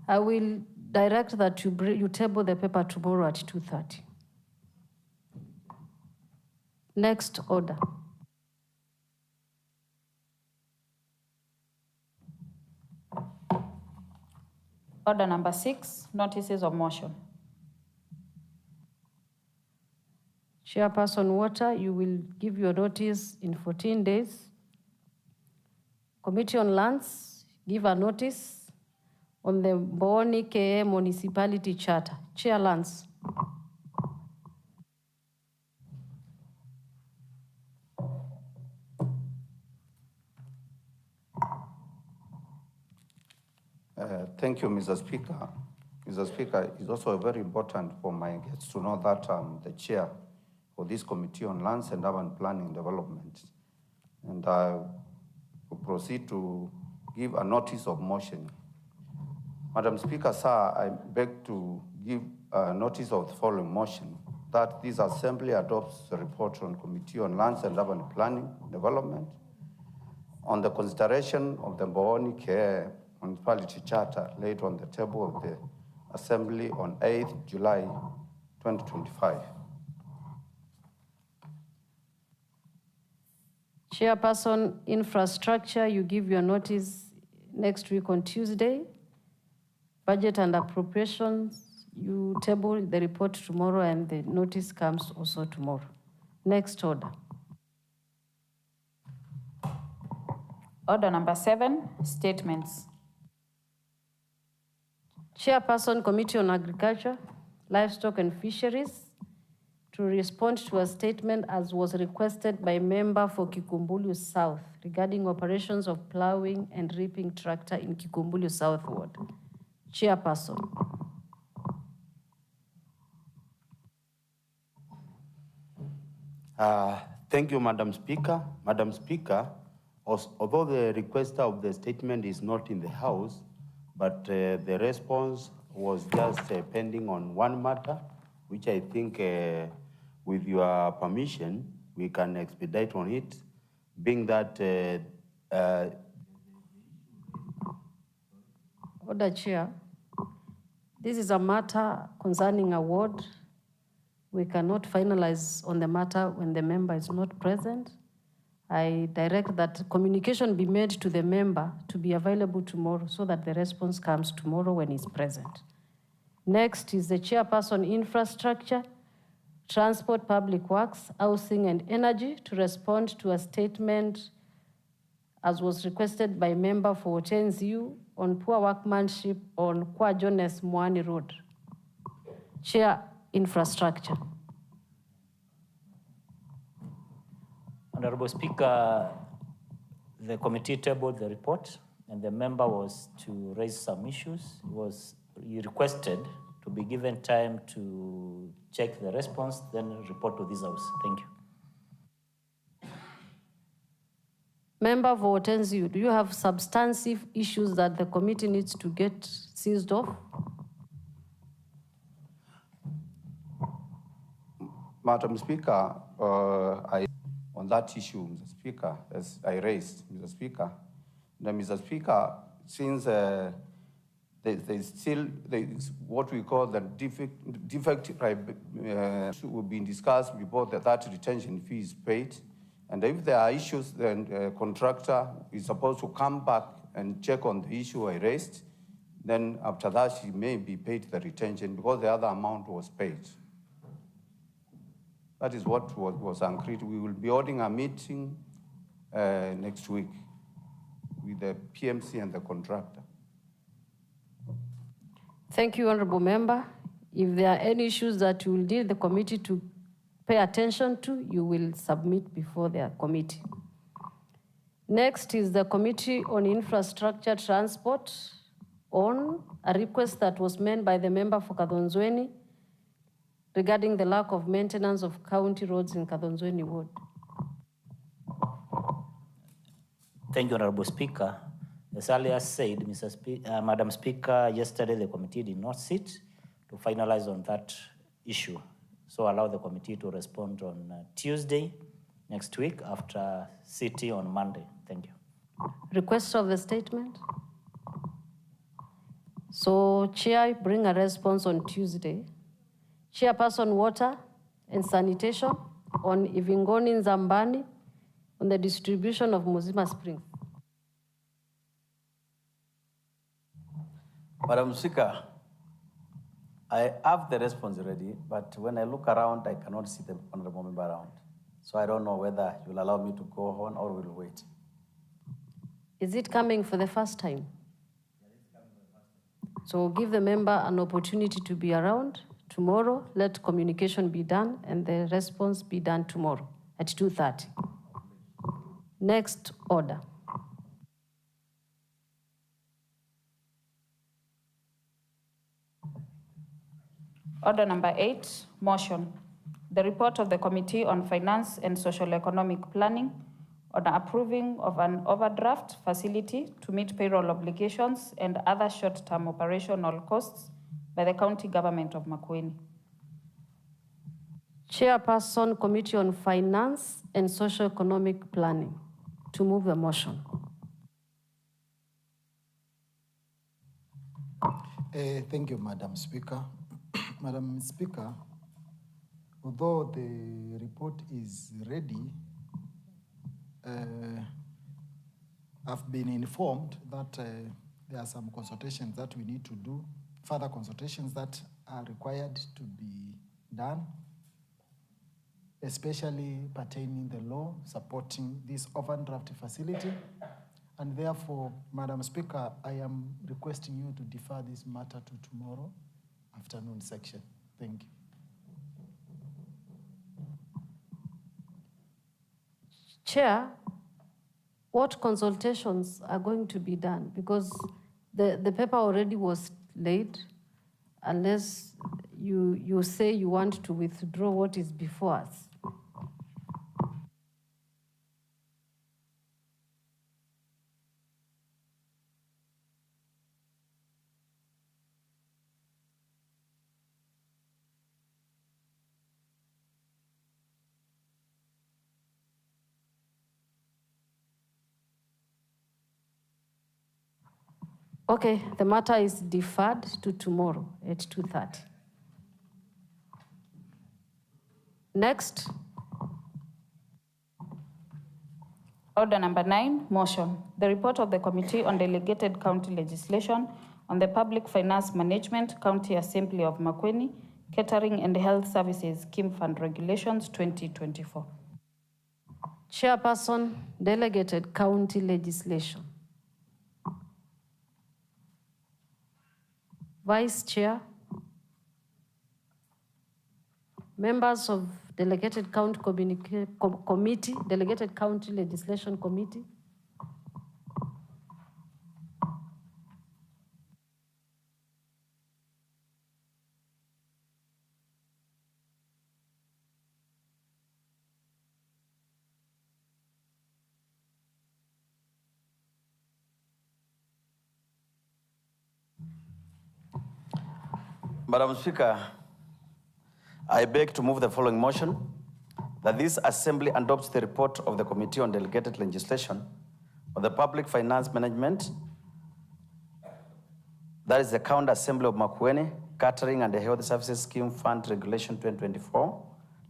I will direct that you table the paper tomorrow at 2:30. Next order. Order number 6, notices of motion. Chairperson Water, you will give your notice in 14 days. Committee on Lands, give a notice on the Boni KA Municipality Charter. Chair Lands. Thank you, Mr. Speaker. Mr. Speaker, it's also very important for my guests to know that I'm the chair for this Committee on Lands and Urban Planning Development. And I will proceed to give a notice of motion. Madam Speaker, sir, I beg to give a notice of the following motion, that this Assembly adopts the report on Committee on Lands and Urban Planning Development on the consideration of the Boni KA Municipality Charter laid on the table of the Assembly on 8th July 2025. Chairperson Infrastructure, you give your notice next week on Tuesday. Budget and Appropriations, you table the report tomorrow and the notice comes also tomorrow. Next order. Order number 7, statements. Chairperson, Committee on Agriculture, Livestock and Fisheries, to respond to a statement as was requested by member for Kikumbulu South regarding operations of plowing and reaping tractor in Kikumbulu South Ward. Chairperson. Thank you, Madam Speaker. Madam Speaker, although the requester of the statement is not in the House, but the response was just pending on one matter, which I think, with your permission, we can expedite on it, being that Order, Chair. This is a matter concerning a ward. We cannot finalize on the matter when the member is not present. I direct that communication be made to the member to be available tomorrow so that the response comes tomorrow when he's present. Next is the Chairperson Infrastructure, Transport, Public Works, Housing and Energy to respond to a statement as was requested by member for Tenziu on poor workmanship on Kwa Jones Mwani Road. Chair Infrastructure. Honorable Speaker, the committee tabled the report and the member was to raise some issues. He requested to be given time to check the response, then report to this House. Thank you. Member for Tenziu, do you have substantive issues that the committee needs to get seized off? Madam Speaker, on that issue, Mr. Speaker, as I raised, Mr. Speaker, Mr. Speaker, since there's what we call the defect will be discussed before that retention fee is paid. And if there are issues, then the contractor is supposed to come back and check on the issue I raised. Then after that, she may be paid the retention because the other amount was paid. That is what was agreed. We will be holding a meeting next week with the PMC and the contractor. Thank you, Honorable Member. If there are any issues that you will need the committee to pay attention to, you will submit before the committee. Next is the Committee on Infrastructure Transport on a request that was made by the member for Kadonzweni regarding the lack of maintenance of county roads in Kadonzweni Ward. Thank you, Honorable Speaker. As earlier said, Madam Speaker, yesterday the committee did not sit to finalize on that issue. So allow the committee to respond on Tuesday next week after sitting on Monday. Thank you. Request of the statement. So Chair, bring a response on Tuesday. Chairperson Water and Sanitation on Ivingoni Nzambani on the distribution of Muzima Springs. Madam Speaker, I have the response ready, but when I look around, I cannot see the honorable member around. So I don't know whether you'll allow me to go on or we'll wait. Is it coming for the first time? So give the member an opportunity to be around tomorrow. Let communication be done and the response be done tomorrow at 2:30. Next order. Order number 8, motion. The report of the Committee on Finance and Social Economic Planning on approving of an overdraft facility to meet payroll obligations and other short-term operational costs by the County Government of Makueni. Chairperson, Committee on Finance and Socio-Economic Planning, to move the motion. Thank you, Madam Speaker. Madam Speaker, although the report is ready, I've been informed that there are some consultations that we need to do, further consultations that are required to be done, especially pertaining the law supporting this overdraft facility. And therefore, Madam Speaker, I am requesting you to defer this matter to tomorrow afternoon section. Thank you. Chair, what consultations are going to be done? Because the paper already was laid, unless you say you want to withdraw what is before us. Okay, the matter is deferred to tomorrow at 2:30. Next. Order number 9, motion. The report of the Committee on Delegated County Legislation on the Public Finance Management, County Assembly of Makueni, Catering and Health Services Scheme Fund Regulations 2024. Chairperson, Delegated County Legislation. Vice Chair, members of Delegated County Committee, Delegated County Legislation Committee. Madam Speaker, I beg to move the following motion, that this Assembly adopts the report of the Committee on Delegated Legislation on the Public Finance Management, that is the County Assembly of Makueni, Catering and Health Services Scheme Fund Regulation 2024,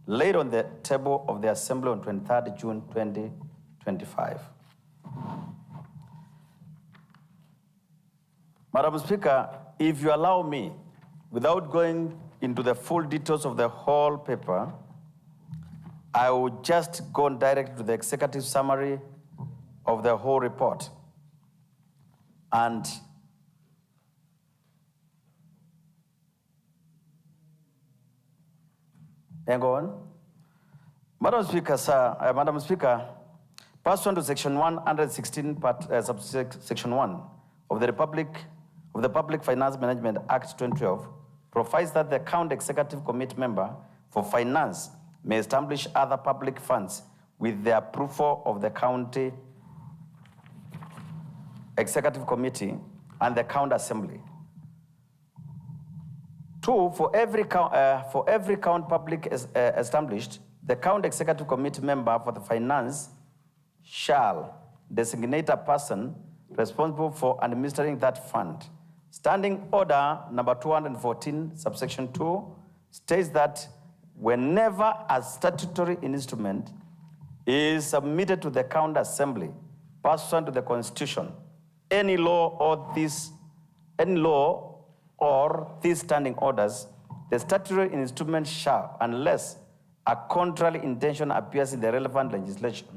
laid on the table of the Assembly on 23rd June 2025. Madam Speaker, if you allow me, without going into the full details of the whole paper, I will just go direct to the executive summary of the whole report. And hang on. Madam Speaker, Madam Speaker, pursuant to Section 116, Section 1 of the Public Finance Management Act 2012 provides that the County Executive Committee member for Finance may establish other public funds with the approval of the County Executive Committee and the County Assembly. 2, for every county public established, the County Executive Committee member for the Finance shall designate a person responsible for administering that fund Standing Order number 214, subsection 2, states that whenever a statutory instrument is submitted to the County Assembly pursuant to the Constitution, any law or these standing orders, the statutory instrument shall, unless a contrary intention appears in the relevant legislation,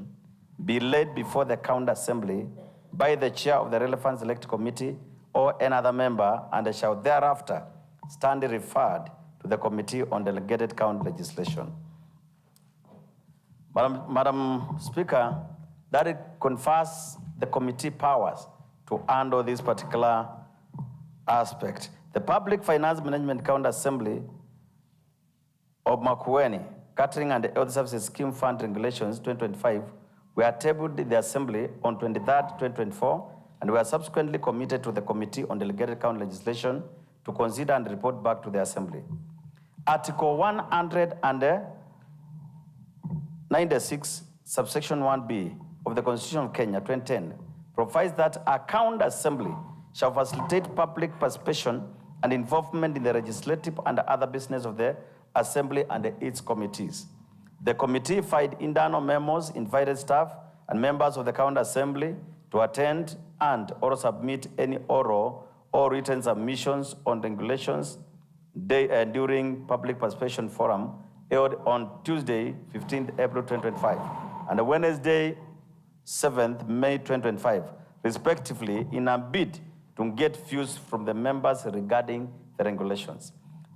be laid before the County Assembly by the chair of the relevant select committee or another member, and shall thereafter stand referred to the Committee on Delegated County Legislation. Madam Speaker, that it confers the committee powers to handle this particular aspect. The Public Finance Management County Assembly of Makueni, Catering and Health Services Scheme Fund Regulations 2025 were tabled in the Assembly on 23rd, 2024, and were subsequently committed to the Committee on Delegated County Legislation to consider and report back to the Assembly. Article 196, subsection 1B of the Constitution of Kenya 2010 provides that a County Assembly shall facilitate public participation and involvement in the legislative and other business of the Assembly and its committees. The committee filed internal memos, invited staff and members of the County Assembly to attend and or submit any oral or written submissions on regulations during public participation forum held on Tuesday, 15th April 2025, and Wednesday, 7th May 2025, respectively, in a bid to get views from the members regarding the regulations.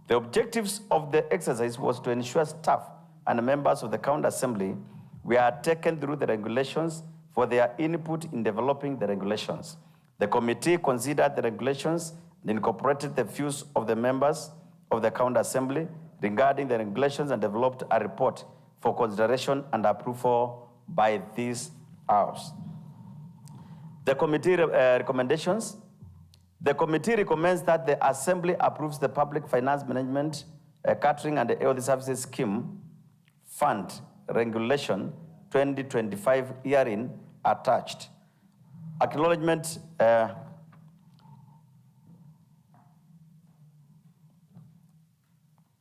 The objectives of the exercise was to ensure staff and members of the County Assembly were taken through the regulations for their input in developing the regulations. The committee considered the regulations and incorporated the views of the members of the County Assembly regarding the regulations and developed a report for consideration and approval by this House. The committee recommendations. The committee recommends that the Assembly approves the Public Finance Management Catering and Health Services Scheme Fund Regulation 2025 herein attached. Acknowledgement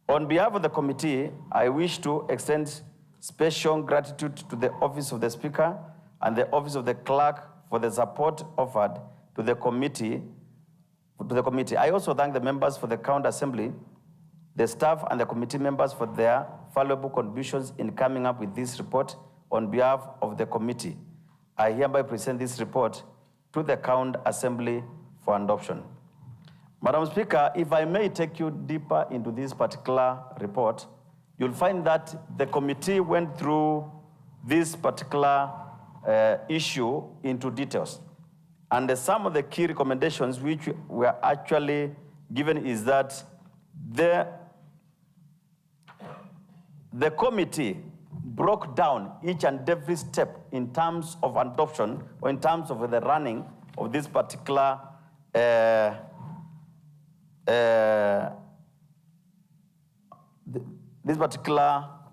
on behalf of the committee, I wish to extend special gratitude to the Office of the Speaker and the Office of the Clerk for the support offered to the committee. I also thank the members for the County Assembly, the staff and the committee members for their valuable contributions in coming up with this report on behalf of the committee. I hereby present this report to the County Assembly for adoption. Madam Speaker, if I may take you deeper into this particular report, you'll find that the committee went through this particular issue into details. And some of the key recommendations which were actually given is that the committee broke down each and every step in terms of adoption or in terms of the running of this particular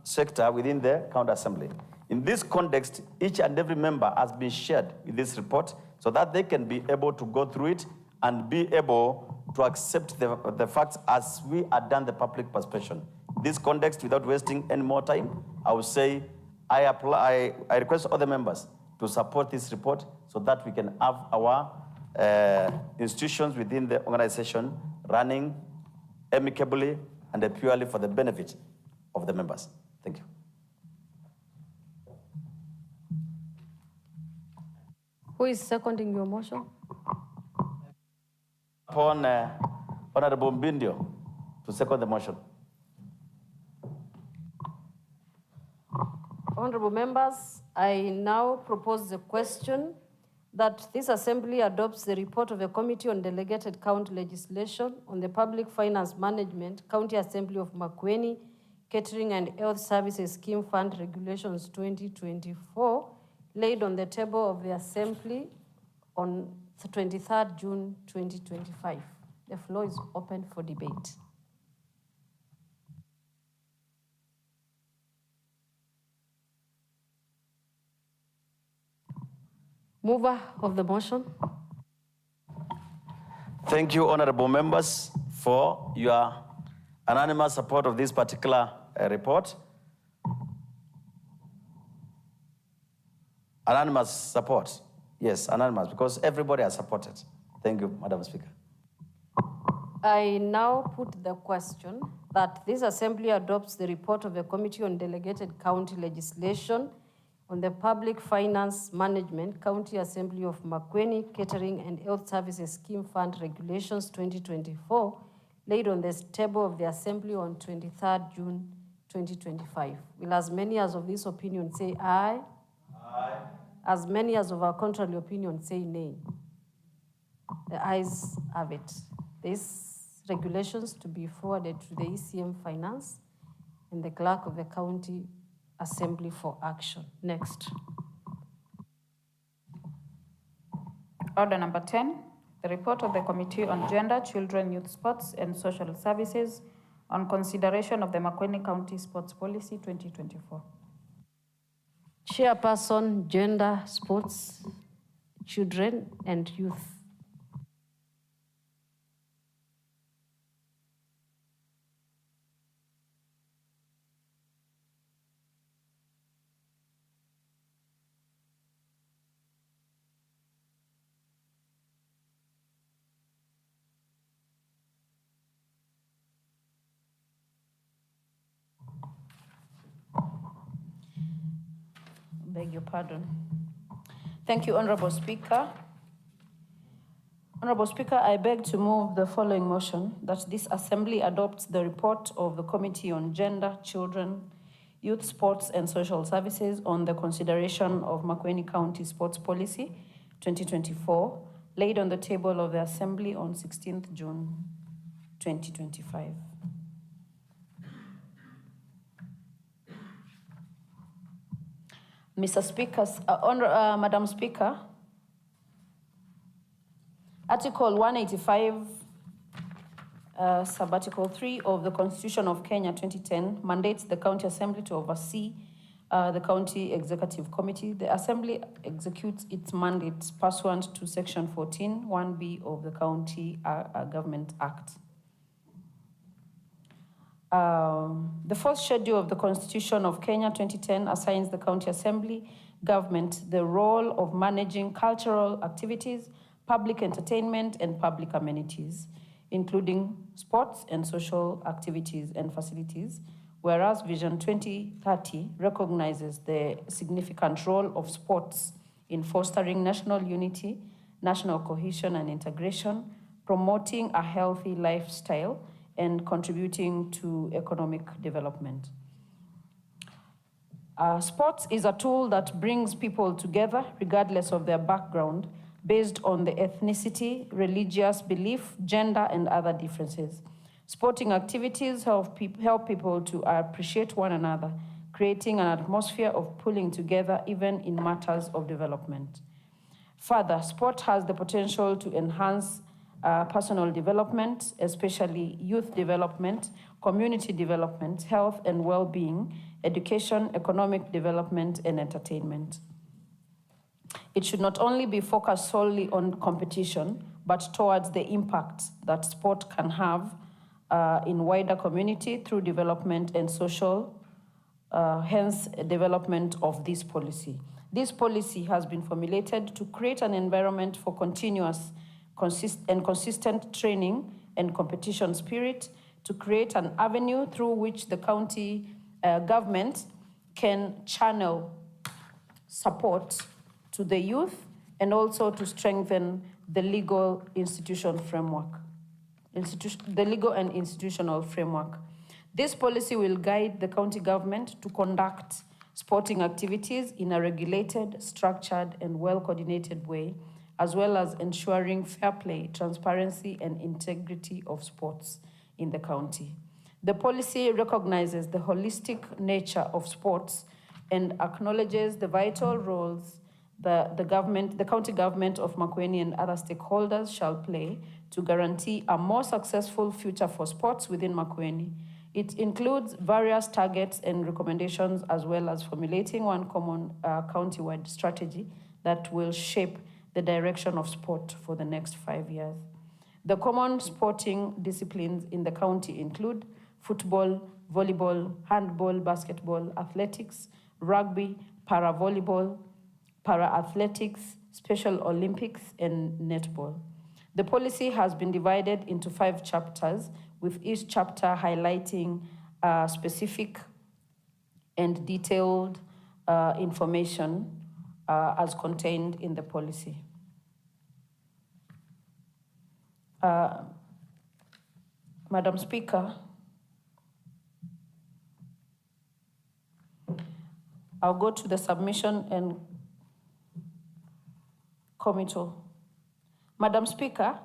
sector within the County Assembly. In this context, each and every member has been shared with this report so that they can be able to go through it and be able to accept the facts as we are done the public participation. In this context, without wasting any more time, I will say I request other members to support this report so that we can have our institutions within the organization running amicably and purely for the benefit of the members. Thank you. Who is seconding your motion? Upon Honorable Mbindio to second the motion. Honorable members, I now propose the question that this Assembly adopts the report of the Committee on Delegated County Legislation on the Public Finance Management, County Assembly of Makueni, Catering and Health Services Scheme Fund Regulations 2024, laid on the table of the Assembly on 23rd June 2025. The floor is open for debate. Mover of the motion. Thank you, honorable members, for your unanimous support of this particular report. Anonymous support. Yes, anonymous, because everybody has supported. Thank you, Madam Speaker. I now put the question that this Assembly adopts the report of the Committee on Delegated County Legislation on the Public Finance Management, County Assembly of Makueni, Catering and Health Services Scheme Fund Regulations 2024, laid on the table of the Assembly on 23rd June 2025. Will as many as of this opinion say aye? Aye. As many as of our contrary opinion say nay? The ayes have it. These regulations to be forwarded to the ECM Finance and the Clerk of the County Assembly for action. Next. Order number 10, the report of the Committee on Gender, Children, Youth, Sports and Social Services on consideration of the Makueni County Sports Policy 2024. Chairperson, Gender, Sports, Children and Youth. Beg your pardon. Thank you, Honorable Speaker. Honorable Speaker, I beg to move the following motion that this Assembly adopts the report of the Committee on Gender, Children, Youth, Sports and Social Services on the consideration of Makueni County Sports Policy 2024, laid on the table of the Assembly on 16th June 2025. Mr. Speaker, Madam Speaker, Article 185, Sub-Article 3 of the Constitution of Kenya 2010 mandates the County Assembly to oversee the County Executive Committee. The Assembly executes its mandates pursuant to Section 14, 1B of the County Government Act. The fourth schedule of the Constitution of Kenya 2010 assigns the County Assembly government the role of managing cultural activities, public entertainment, and public amenities, including sports and social activities and facilities, whereas Vision 2030 recognizes the significant role of sports in fostering national unity, national cohesion and integration, promoting a healthy lifestyle, and contributing to economic development. Sports is a tool that brings people together regardless of their background, based on the ethnicity, religious belief, gender, and other differences. Sporting activities help people to appreciate one another, creating an atmosphere of pulling together even in matters of development. Further, sport has the potential to enhance personal development, especially youth development, community development, health and well-being, education, economic development, and entertainment. It should not only be focused solely on competition, but towards the impact that sport can have in wider community through development and social, hence development of this policy. This policy has been formulated to create an environment for continuous consistent training and competition spirit, to create an avenue through which the county government can channel support to the youth, and also to strengthen the legal institutional framework. This policy will guide the county government to conduct sporting activities in a regulated, structured, and well-coordinated way, as well as ensuring fair play, transparency, and integrity of sports in the county. The policy recognizes the holistic nature of sports and acknowledges the vital roles the county government of Makueni and other stakeholders shall play to guarantee a more successful future for sports within Makueni. It includes various targets and recommendations, as well as formulating one common county-wide strategy that will shape the direction of sport for the next 5 years. The common sporting disciplines in the county include football, volleyball, handball, basketball, athletics, rugby, para-volleyball, para-athletics, Special Olympics, and netball. The policy has been divided into 5 chapters, with each chapter highlighting specific and detailed information as contained in the policy. Madam Speaker, I'll go to the submission and committal. Madam Speaker,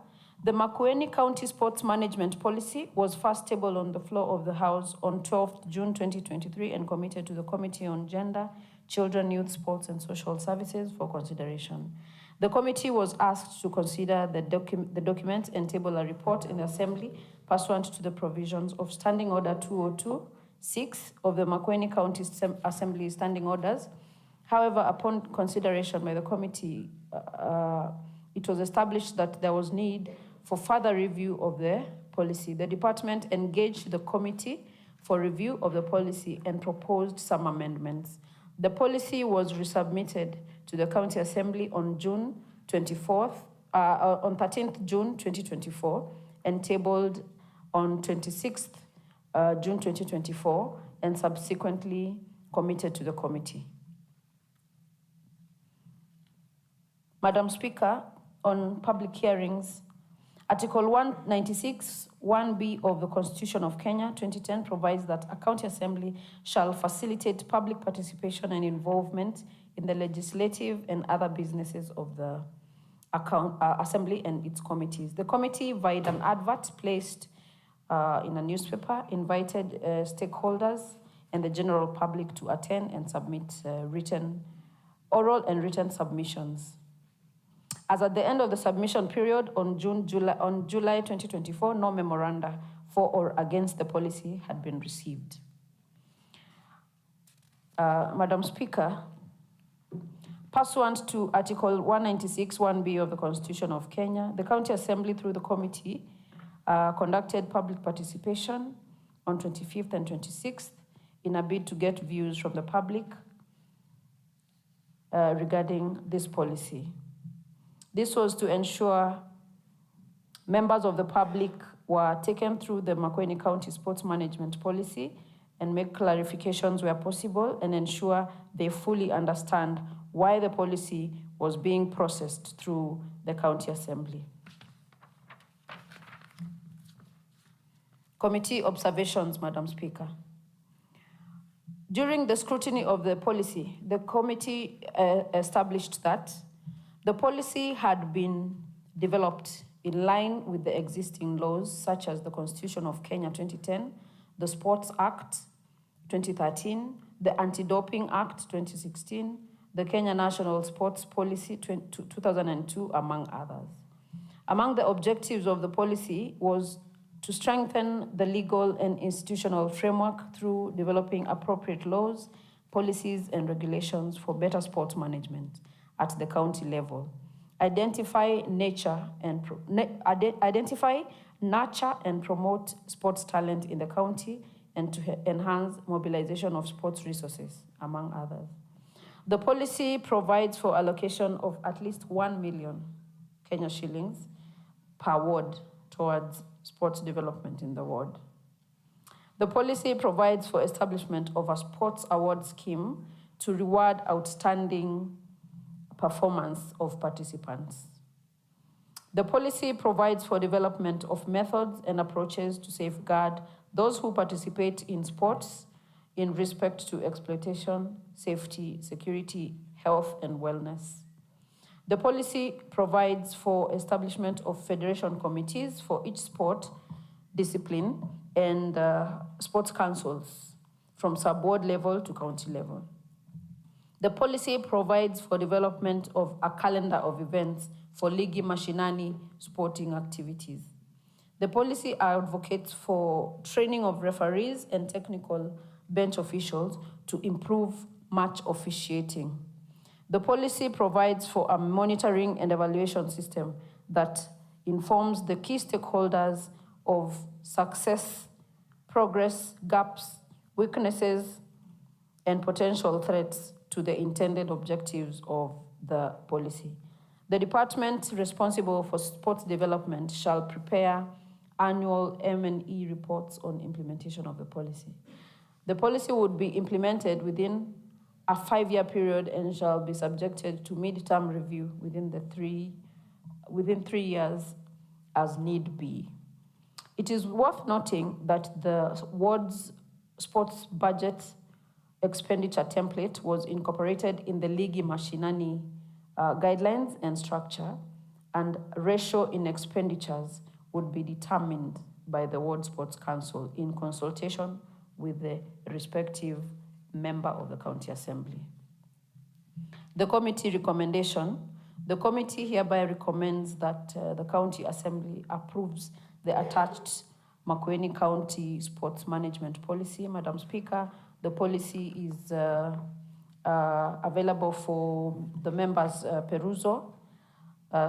the Makueni County Sports Management Policy was first tabled on the floor of the House on 12th June 2023 and committed to the Committee on Gender, Children, Youth, Sports and Social Services for consideration. The committee was asked to consider the document and table a report in the Assembly pursuant to the provisions of Standing Order 202-6 of the Makueni County Assembly Standing Orders. However, upon consideration by the committee, it was established that there was need for further review of the policy. The department engaged the committee for review of the policy and proposed some amendments. The policy was resubmitted to the County Assembly on June 24th, on 13th June 2024, and tabled on 26th June 2024, and subsequently committed to the committee. Madam Speaker, on public hearings, Article 196, 1B of the Constitution of Kenya 2010 provides that a county assembly shall facilitate public participation and involvement in the legislative and other businesses of the assembly and its committees. The committee, via an advert placed in a newspaper, invited stakeholders and the general public to attend and submit oral and written submissions. As at the end of the submission period on July 2024, no memoranda for or against the policy had been received. Madam Speaker, pursuant to Article 196, 1B of the Constitution of Kenya, the County Assembly, through the committee, conducted public participation on 25th and 26th in a bid to get views from the public regarding this policy. This was to ensure members of the public were taken through the Makueni County Sports Management Policy and make clarifications where possible and ensure they fully understand why the policy was being processed through the County Assembly. Committee observations, Madam Speaker. During the scrutiny of the policy, the committee established that the policy had been developed in line with the existing laws, such as the Constitution of Kenya 2010, the Sports Act 2013, the Anti-Doping Act 2016, the Kenya National Sports Policy 2002, among others. Among the objectives of the policy was to strengthen the legal and institutional framework through developing appropriate laws, policies, and regulations for better sports management at the county level. Identify, nurture, and promote sports talent in the county, and to enhance mobilization of sports resources, among others. The policy provides for allocation of at least 1 million Kenya shillings per ward towards sports development in the ward. The policy provides for establishment of a sports award scheme to reward outstanding performance of participants. The policy provides for development of methods and approaches to safeguard those who participate in sports in respect to exploitation, safety, security, health, and wellness. The policy provides for establishment of federation committees for each sport discipline and sports councils from sub-ward level to county level. The policy provides for development of a calendar of events for ligi mashinani sporting activities. The policy advocates for training of referees and technical bench officials to improve match officiating. The policy provides for a monitoring and evaluation system that informs the key stakeholders of success, progress, gaps, weaknesses, and potential threats to the intended objectives of the policy. The department responsible for sports development shall prepare annual M&E reports on implementation of the policy. The policy would be implemented within a 5-year period and shall be subjected to mid-term review within 3 years as need be. It is worth noting that the ward's sports budget expenditure template was incorporated in the Ligi Mashinani guidelines and structure, and ratio in expenditures would be determined by the Ward Sports Council in consultation with the respective member of the County Assembly. The committee recommendation. The committee hereby recommends that the County Assembly approves the attached Makueni County Sports Management Policy. Madam Speaker, the policy is available for the members' perusal,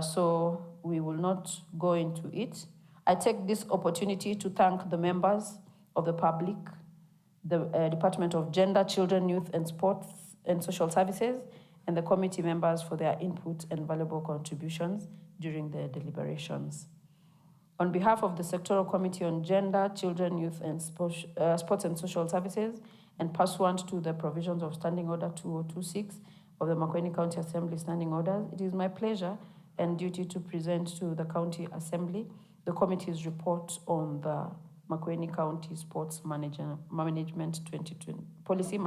so we will not go into it. I take this opportunity to thank the members of the public, the Department of Gender, Children, Youth and Sports and Social Services, and the committee members for their input and valuable contributions during the deliberations. On behalf of the Sectoral Committee on Gender, Children, Youth and Sports and Social Services, and pursuant to the provisions of Standing Order 2026 of the Makueni County Assembly Standing Orders, it is my pleasure and duty to present to the County Assembly the committee's report on the Makueni County Sports Management 2020 Policy,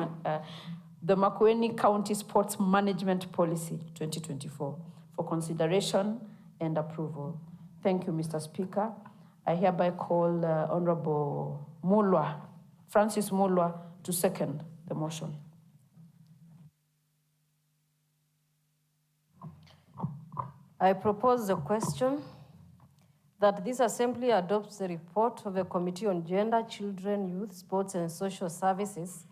the Makueni County Sports Management Policy 2024 for consideration and approval. Thank you, Mr. Speaker. I hereby call Honorable Mulwa, Francis Mulwa, to second the motion. I propose the question that this Assembly adopts the report of the Committee on Gender, Children, Youth, Sports and Social Services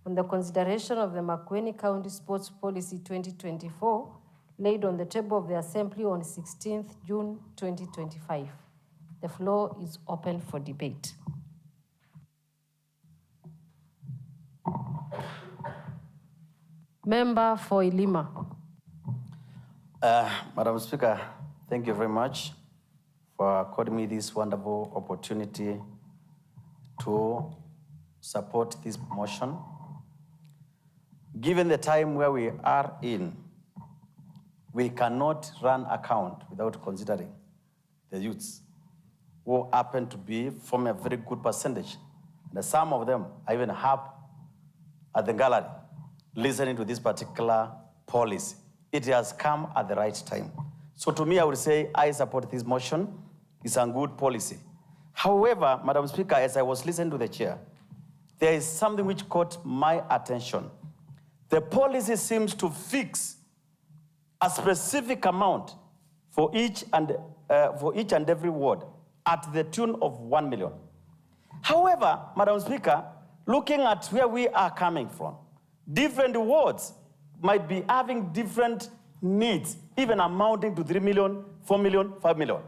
on the consideration of the Makueni County Sports Policy 2024 laid on the table of the Assembly on 16th June 2025. The floor is open for debate. Member for Ilima. Madam Speaker, thank you very much for according me this wonderful opportunity to support this motion. Given the time where we are in, we cannot run account without considering the youths who happen to form a very good percentage. And some of them I even have at the gallery listening to this particular policy. It has come at the right time. So to me, I would say I support this motion. It's a good policy. However, Madam Speaker, as I was listening to the chair, there is something which caught my attention. The policy seems to fix a specific amount for each and every ward at the tune of 1 million. However, Madam Speaker, looking at where we are coming from, different wards might be having different needs, even amounting to 3 million, 4 million, 5 million.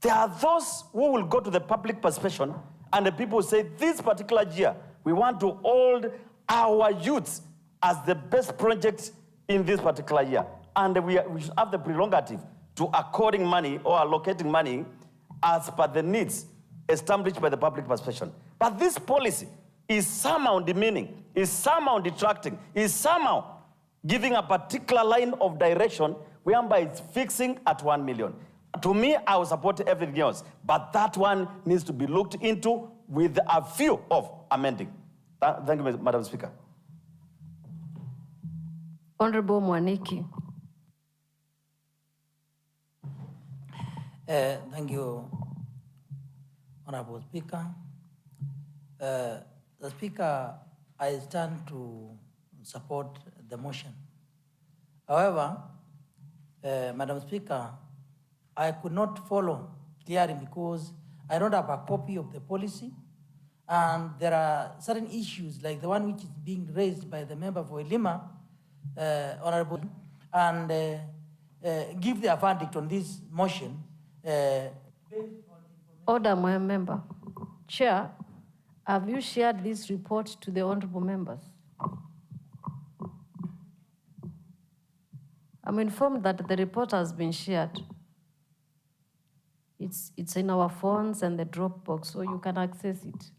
There are those who will go to the public participation and the people say, this particular year, we want to hold our youths as the best project in this particular year. And we should have the prerogative to according money or allocating money as per the needs established by the public participation. But this policy is somehow demeaning, is somehow detracting, is somehow giving a particular line of direction whereby it's fixing at 1 million. To me, I will support everything else, but that one needs to be looked into with a view of amending. Thank you, Madam Speaker. Honorable Mwaniki. Thank you, Honorable Speaker. The Speaker, I stand to support the motion. However, Madam Speaker, I could not follow clearly because I don't have a copy of the policy, and there are certain issues like the one which is being raised by the member for Ilima, Honorable, and give their verdict on this motion Order, my member. Chair, have you shared this report to the honorable members? I'm informed that the report has been shared. It's in our phones and the Dropbox, so you can access it.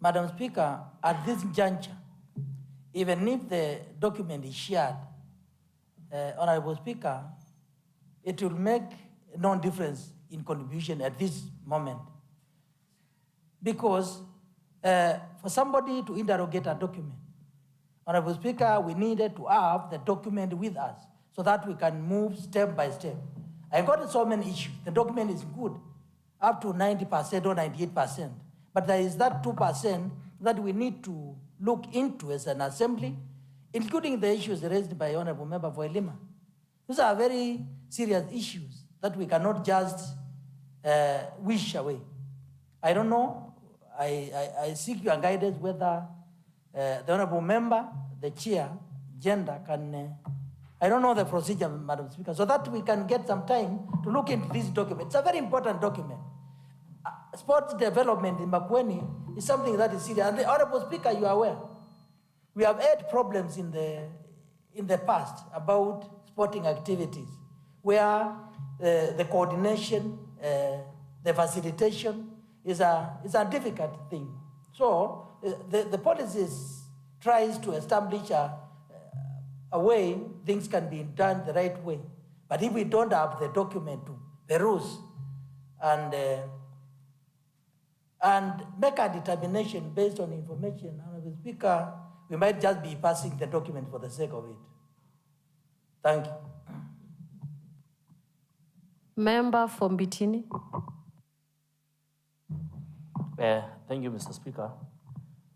Madam Speaker, at this juncture, even if the document is shared, Honorable Speaker, it will make no difference in contribution at this moment. Because for somebody to interrogate a document, Honorable Speaker, we needed to have the document with us so that we can move step by step. I got so many issues. The document is good, up to 90% or 98%. But there is that 2% that we need to look into as an assembly, including the issues raised by Honorable Member Voilima. These are very serious issues that we cannot just wish away. I don't know. I seek your guidance whether the Honorable Member, the Chair, Gender can, I don't know the procedure, Madam Speaker, so that we can get some time to look into this document. It's a very important document. Sports development in Makueni is something that is serious. And the Honorable Speaker, you are aware, we have had problems in the past about sporting activities where the coordination, the facilitation is a difficult thing. So the policies tries to establish a way things can be done the right way. But if we don't have the document to the rules and make a determination based on information, Honorable Speaker, we might just be passing the document for the sake of it. Thank you. Member from Bitini. Thank you, Mr. Speaker.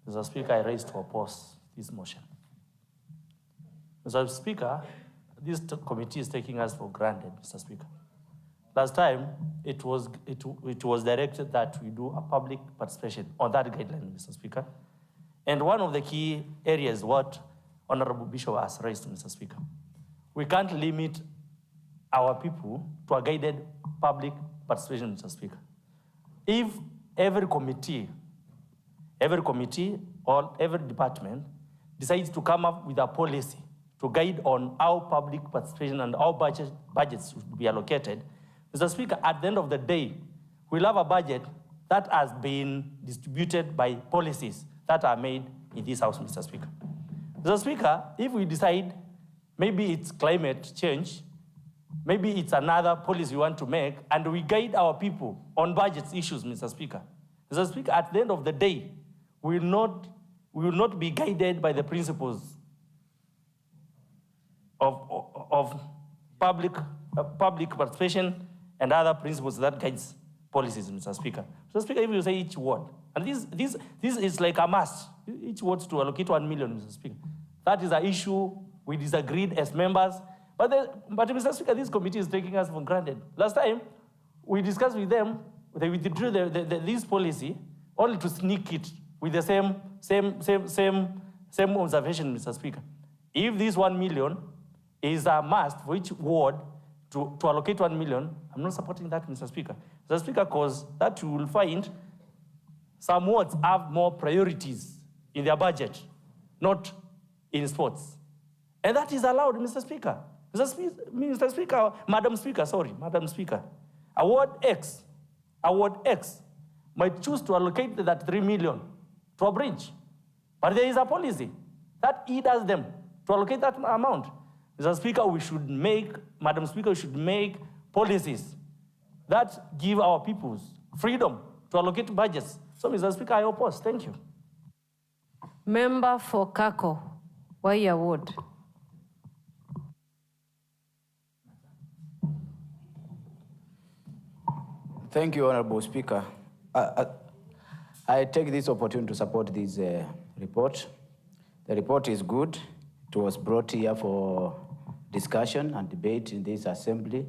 Mr. Speaker, I raise to oppose this motion. Mr. Speaker, this committee is taking us for granted, Mr. Speaker. Last time, it was directed that we do a public participation on that guideline, Mr. Speaker. And one of the key areas what Honorable Bishop has raised, Mr. Speaker. We can't limit our people to a guided public participation, Mr. Speaker. If every committee or every department decides to come up with a policy to guide on how public participation and how budgets should be allocated, Mr. Speaker, at the end of the day, we'll have a budget that has been distributed by policies that are made in this House, Mr. Speaker. Mr. Speaker, if we decide maybe it's climate change, maybe it's another policy we want to make, and we guide our people on budget issues, Mr. Speaker. Mr. Speaker, at the end of the day, we will not be guided by the principles of public participation and other principles that guides policies, Mr. Speaker. Mr. Speaker, if you say each word, and this is like a must, each word to allocate 1 million, Mr. Speaker. That is an issue we disagreed as members, but Mr. Speaker, this committee is taking us for granted. Last time, we discussed with them, they withdrew this policy only to sneak it with the same observation, Mr. Speaker. If this 1 million is a must for each ward to allocate 1 million, I'm not supporting that, Mr. Speaker. Mr. Speaker, because that you will find some wards have more priorities in their budget, not in sports. And that is allowed, Mr. Speaker. Mr. Speaker, Madam Speaker, Award X might choose to allocate that 3 million to a bridge. But there is a policy that he does them to allocate that amount. Mr. Speaker, Madam Speaker, we should make policies that give our peoples freedom to allocate budgets. So, Mr. Speaker, I oppose. Thank you. Member for Kako, Waya Ward. Thank you, Honorable Speaker. I take this opportunity to support this report. The report is good. It was brought here for discussion and debate in this assembly.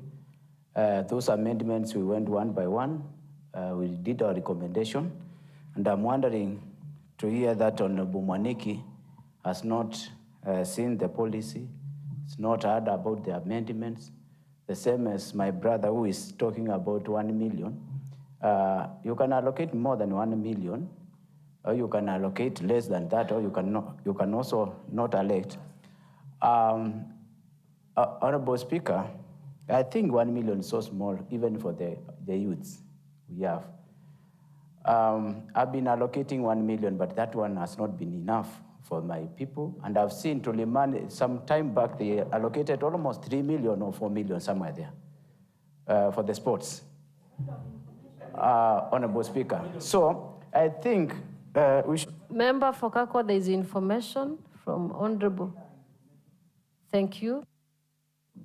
Those amendments, we went one by one. We did our recommendation. And I'm wondering, to hear that Honorable Mwaniki has not seen the policy, it's not heard about the amendments, the same as my brother who is talking about 1 million. You can allocate more than 1 million, or you can allocate less than that, or you can also not allocate. Honorable Speaker, I think 1 million is so small, even for the youths we have. I've been allocating 1 million, but that one has not been enough for my people. And I've seen Tuliman, some time back, they allocated almost 3 million or 4 million somewhere there for the sports. Honorable Speaker. So I think we should. Member for Kako, there is information from Honorable. Thank you.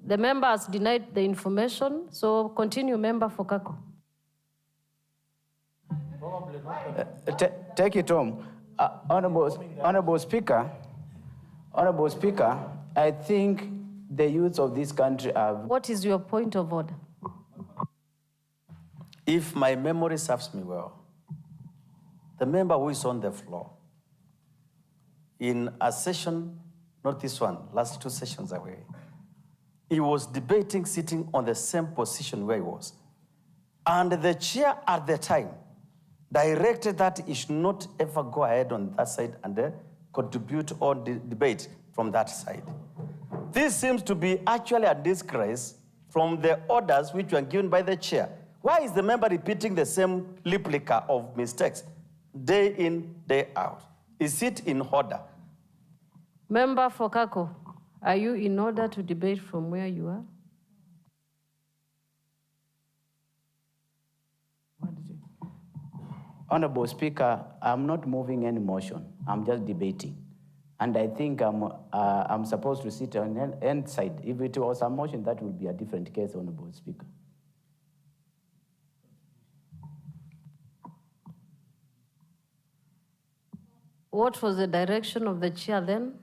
The member has denied the information, so continue, Member for Kako. Take it home. Honorable Speaker, I think the youths of this country have. What is your point of order? If my memory serves me well, the member who is on the floor, in a session, not this one, last 2 sessions away, he was debating sitting on the same position where he was. And the chair at the time directed that he should not ever go ahead on that side and contribute or debate from that side. This seems to be actually a disgrace from the orders which were given by the chair. Why is the member repeating the same replica of mistakes day in, day out? Is it in order? Member for Kako, are you in order to debate from where you are? Honorable Speaker, I'm not moving any motion. I'm just debating. And I think I'm supposed to sit on the end side. If it was a motion, that would be a different case, Honorable Speaker. What was the direction of the chair then?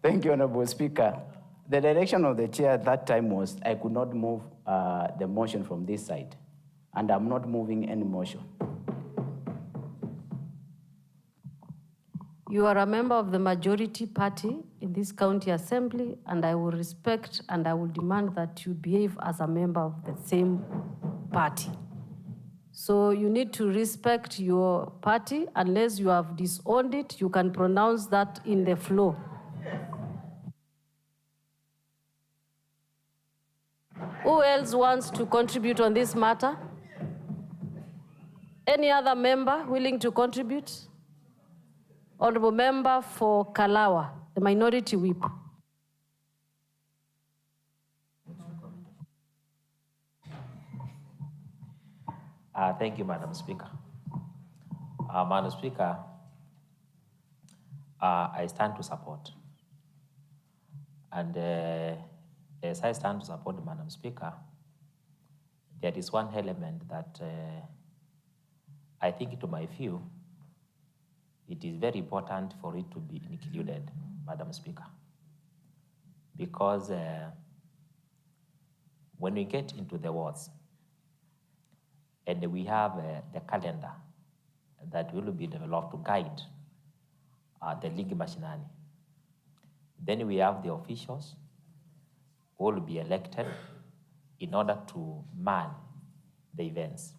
Thank you, Honorable Speaker. The direction of the chair at that time was I could not move the motion from this side, and I'm not moving any motion. You are a member of the majority party in this county assembly, and I will respect and I will demand that you behave as a member of the same party. So you need to respect your party. Unless you have disowned it, you can pronounce that in the floor. Who else wants to contribute on this matter? Any other member willing to contribute? Honorable Member for Kalawa, the Minority Whip. Thank you, Madam Speaker. Madam Speaker, I stand to support. And as I stand to support, Madam Speaker, there is one element that I think, to my view, it is very important for it to be included, Madam Speaker. Because when we get into the wards, and we have the calendar that will be developed to guide the league machinery, then we have the officials who will be elected in order to man the events.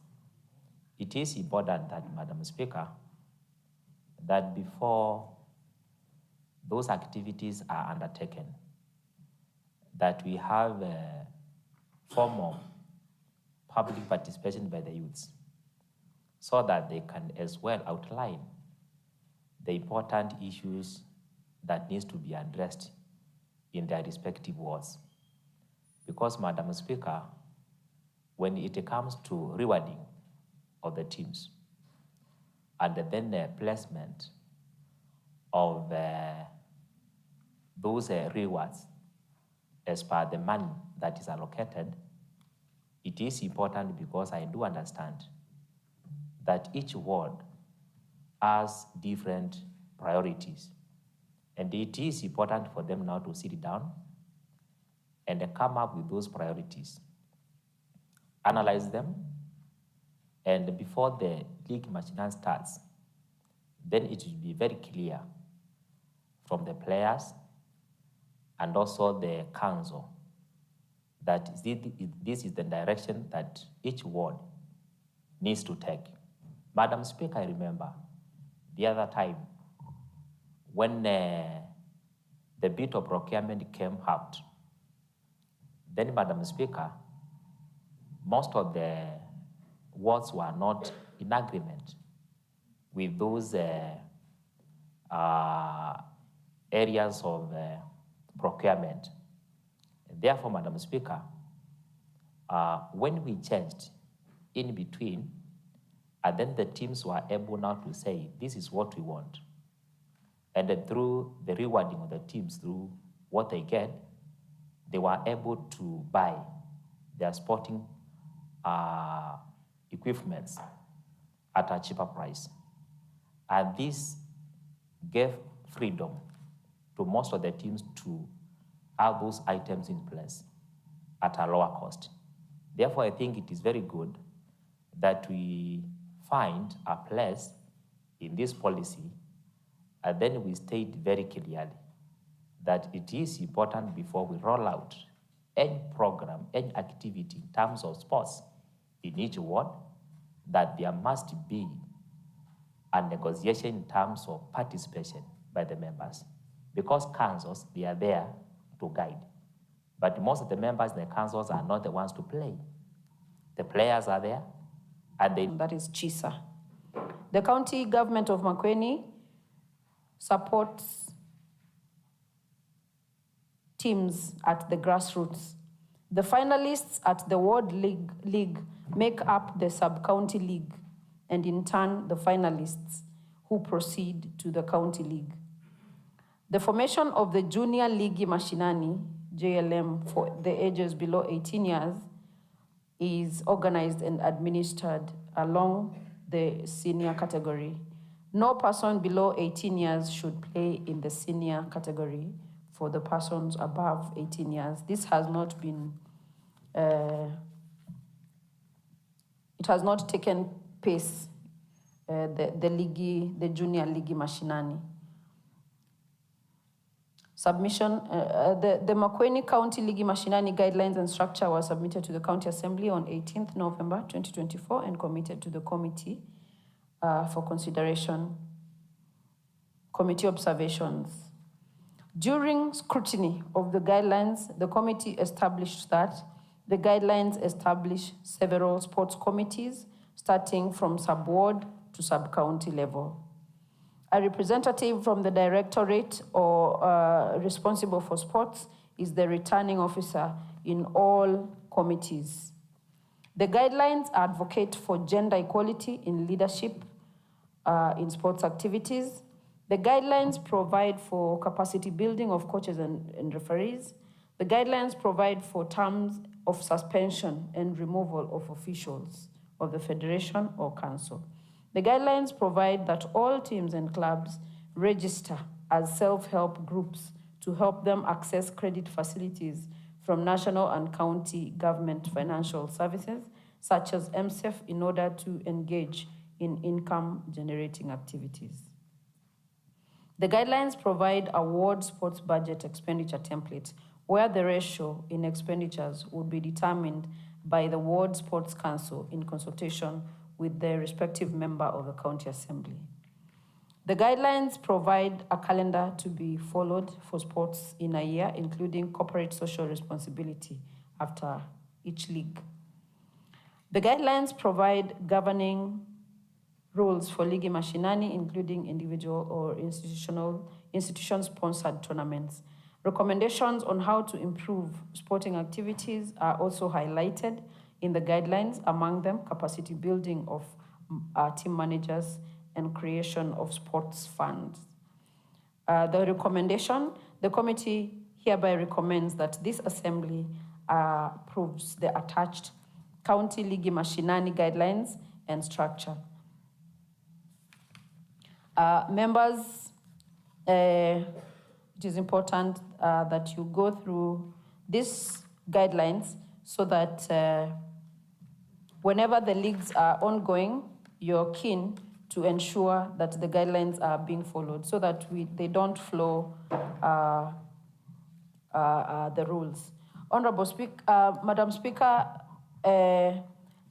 It is important that, Madam Speaker, that before those activities are undertaken, that we have a formal public participation by the youths, so that they can as well outline the important issues that needs to be addressed in their respective wards. Because, Madam Speaker, when it comes to rewarding of the teams, and then the placement of those rewards as per the money that is allocated, it is important, because I do understand that each ward has different priorities. And it is important for them now to sit down and come up with those priorities, analyze them, and before the league machination starts, then it will be very clear from the players and also the council that this is the direction that each ward needs to take. Madam Speaker, I remember the other time when the bit of procurement came out, then, Madam Speaker, most of the wards were not in agreement with those areas of procurement. Therefore, Madam Speaker, when we changed in between, and then the teams were able now to say, this is what we want. And then through the rewarding of the teams, through what they get, they were able to buy their sporting equipments at a cheaper price. And this gave freedom to most of the teams to have those items in place at a lower cost. Therefore, I think it is very good that we find a place in this policy, and then we state very clearly that it is important before we roll out any program, any activity in terms of sports in each ward, that there must be a negotiation in terms of participation by the members. Because councils, they are there to guide. But most of the members in the councils are not the ones to play. The players are there, and they... That is CHISA. The county government of Makueni supports teams at the grassroots. The finalists at the ward league make up the sub-county league, and in turn, the finalists who proceed to the county league. The formation of the Junior League Mashinani, JLM, for the ages below 18 years is organized and administered along the senior category. No person below 18 years should play in the senior category for the persons above 18 years. This has not been, it has not taken place, the Junior League Mashinani. Submission, the Makueni County League Mashinani guidelines and structure was submitted to the County Assembly on 18th November 2024 and committed to the committee for consideration. Committee observations. During scrutiny of the guidelines, the committee established that the guidelines establish several sports committees starting from sub-ward to sub-county level. A representative from the directorate or responsible for sports is the returning officer in all committees. The guidelines advocate for gender equality in leadership in sports activities. The guidelines provide for capacity building of coaches and referees. The guidelines provide for terms of suspension and removal of officials of the federation or council. The guidelines provide that all teams and clubs register as self-help groups to help them access credit facilities from national and county government financial services, such as MSEF, in order to engage in income-generating activities. The guidelines provide a ward sports budget expenditure template where the ratio in expenditures would be determined by the Ward Sports Council in consultation with the respective member of the County Assembly. The guidelines provide a calendar to be followed for sports in a year, including corporate social responsibility after each league. The guidelines provide governing rules for Ligi Mashinani, including individual or institution-sponsored tournaments. Recommendations on how to improve sporting activities are also highlighted in the guidelines, among them capacity building of team managers and creation of sports funds. The recommendation, the committee hereby recommends that this assembly approves the attached County Ligi Mashinani guidelines and structure. Members, it is important that you go through these guidelines so that whenever the leagues are ongoing, you're keen to ensure that the guidelines are being followed so that they don't flow the rules. Honorable Speaker, Madam Speaker,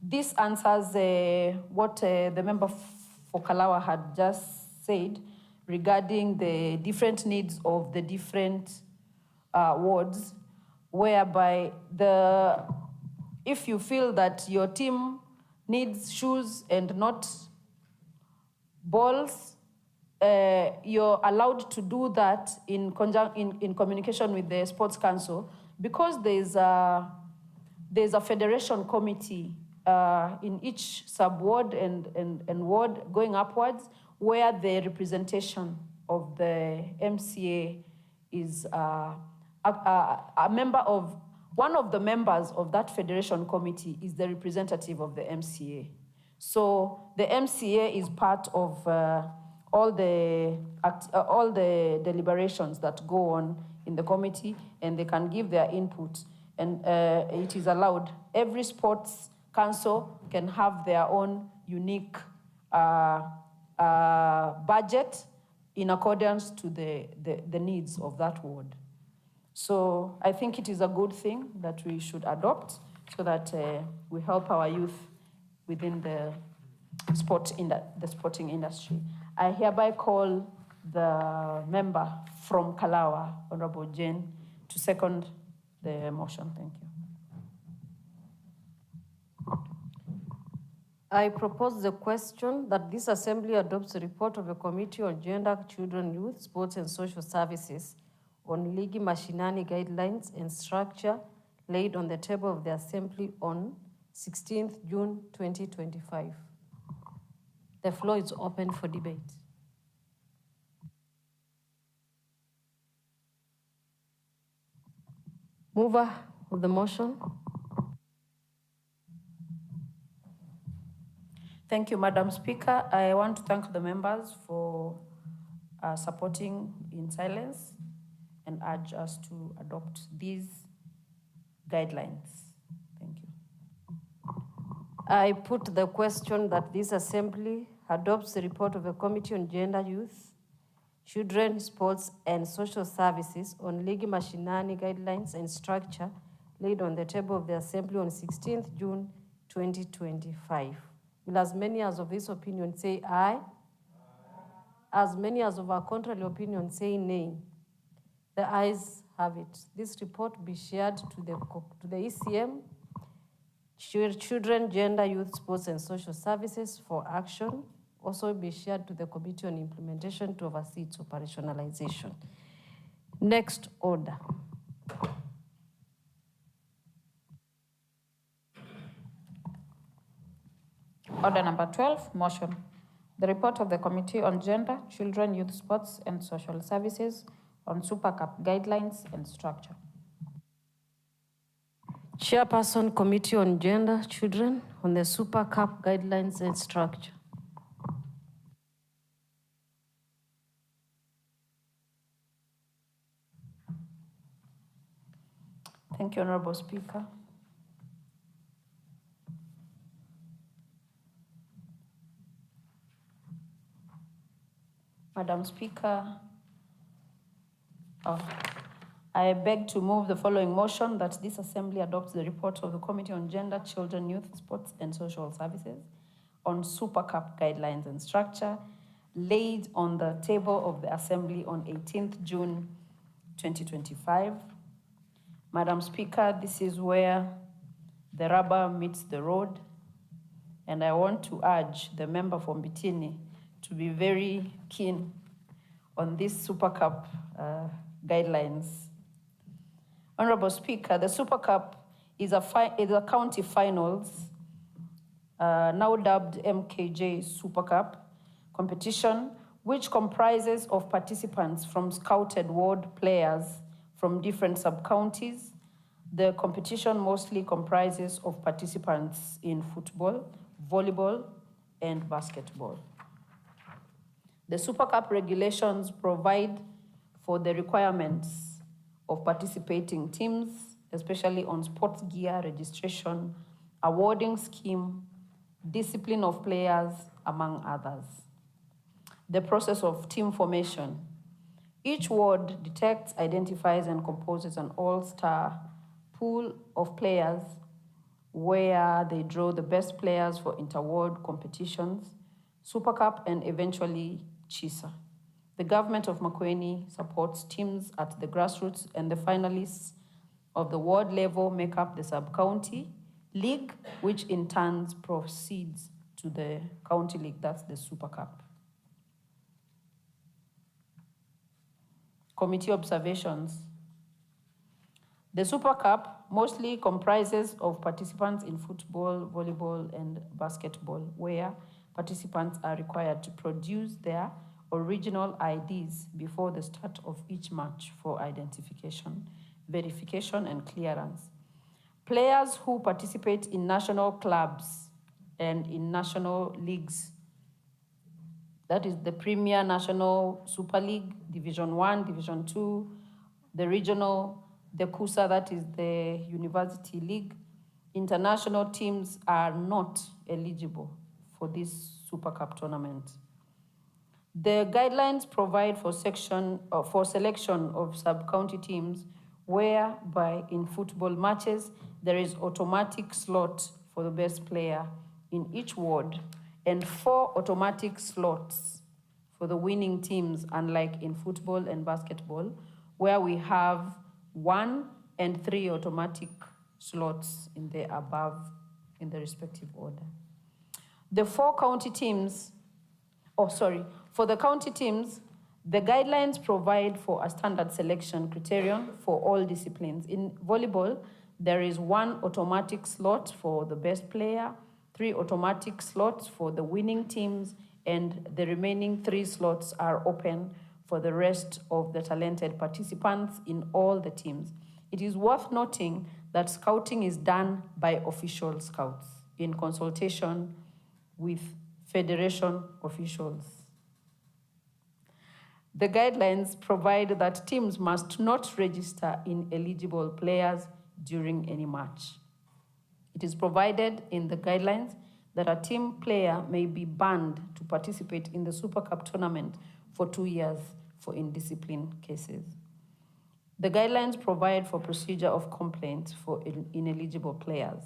this answers what the member for Kalawa had just said regarding the different needs of the different wards, whereby if you feel that your team needs shoes and not balls, you're allowed to do that in communication with the Sports Council, because there's a federation committee in each sub-ward and ward going upwards, where the representation of the MCA is a member of, one of the members of that federation committee is the representative of the MCA. So the MCA is part of all the deliberations that go on in the committee, and they can give their input, and it is allowed. Every sports council can have their own unique budget in accordance to the needs of that ward. So I think it is a good thing that we should adopt so that we help our youth within the sporting industry. I hereby call the member from Kalawa, Honorable Jane, to second the motion. Thank you. I propose the question that this assembly adopts a report of the Committee on Gender, Children, Youth, Sports and Social Services on Ligi Mashinani guidelines and structure laid on the table of the assembly on 16th June 2025. The floor is open for debate. Mover of the motion. Thank you, Madam Speaker. I want to thank the members for supporting in silence and urge us to adopt these guidelines. Thank you. I put the question that this assembly adopts the report of the Committee on Gender, Youth, Children, Sports and Social Services on Ligi Mashinani guidelines and structure laid on the table of the assembly on 16th June 2025. Will as many as of this opinion say aye? As many as of our contrary opinion say nay? The ayes have it. This report be shared to the ECM, Children, Gender, Youth, Sports and Social Services for action. Also be shared to the Committee on Implementation to oversee its operationalization. Next order. Order number 12, motion. The report of the Committee on Gender, Children, Youth, Sports and Social Services on Super Cup guidelines and structure. Chairperson, Committee on Gender, Children, on the Super Cup guidelines and structure. Thank you, Honorable Speaker. Madam Speaker, I beg to move the following motion that this assembly adopts the report of the Committee on Gender, Children, Youth, Sports and Social Services on Super Cup guidelines and structure laid on the table of the assembly on 18th June 2025. Madam Speaker, this is where the rubber meets the road, and I want to urge the member from Bitini to be very keen on this Super Cup guidelines. Honorable Speaker, the Super Cup is a county finals, now dubbed MKJ Super Cup competition, which comprises of participants from scouted ward players from different sub-counties. The competition mostly comprises of participants in football, volleyball, and basketball. The Super Cup regulations provide for the requirements of participating teams, especially on sports gear, registration, awarding scheme, discipline of players, among others. The process of team formation. Each ward detects, identifies, and composes an all-star pool of players where they draw the best players for inter-ward competitions, Super Cup, and eventually CHISA. The government of Makueni supports teams at the grassroots, and the finalists of the ward level make up the sub-county league, which in turn proceeds to the county league, that's the Super Cup. Committee observations. The Super Cup mostly comprises of participants in football, volleyball, and basketball, where participants are required to produce their original IDs before the start of each match for identification, verification, and clearance. Players who participate in national clubs and in national leagues, that is the Premier National Super League, Division 1, Division 2, the regional, the KUSA, that is the University League. International teams are not eligible for this Super Cup tournament. The guidelines provide for selection of sub-county teams, whereby in football matches, there is automatic slot for the best player in each ward, and 4 automatic slots for the winning teams, unlike in football and basketball, where we have 1 and 3 automatic slots in the above, in the respective order. The 4 county teams, for the county teams, the guidelines provide for a standard selection criterion for all disciplines. In volleyball, there is 1 automatic slot for the best player, 3 automatic slots for the winning teams, and the remaining 3 slots are open for the rest of the talented participants in all the teams. It is worth noting that scouting is done by official scouts in consultation with federation officials. The guidelines provide that teams must not register ineligible players during any match. It is provided in the guidelines that a team player may be banned to participate in the Super Cup tournament for 2 years for indiscipline cases. The guidelines provide for procedure of complaint for ineligible players.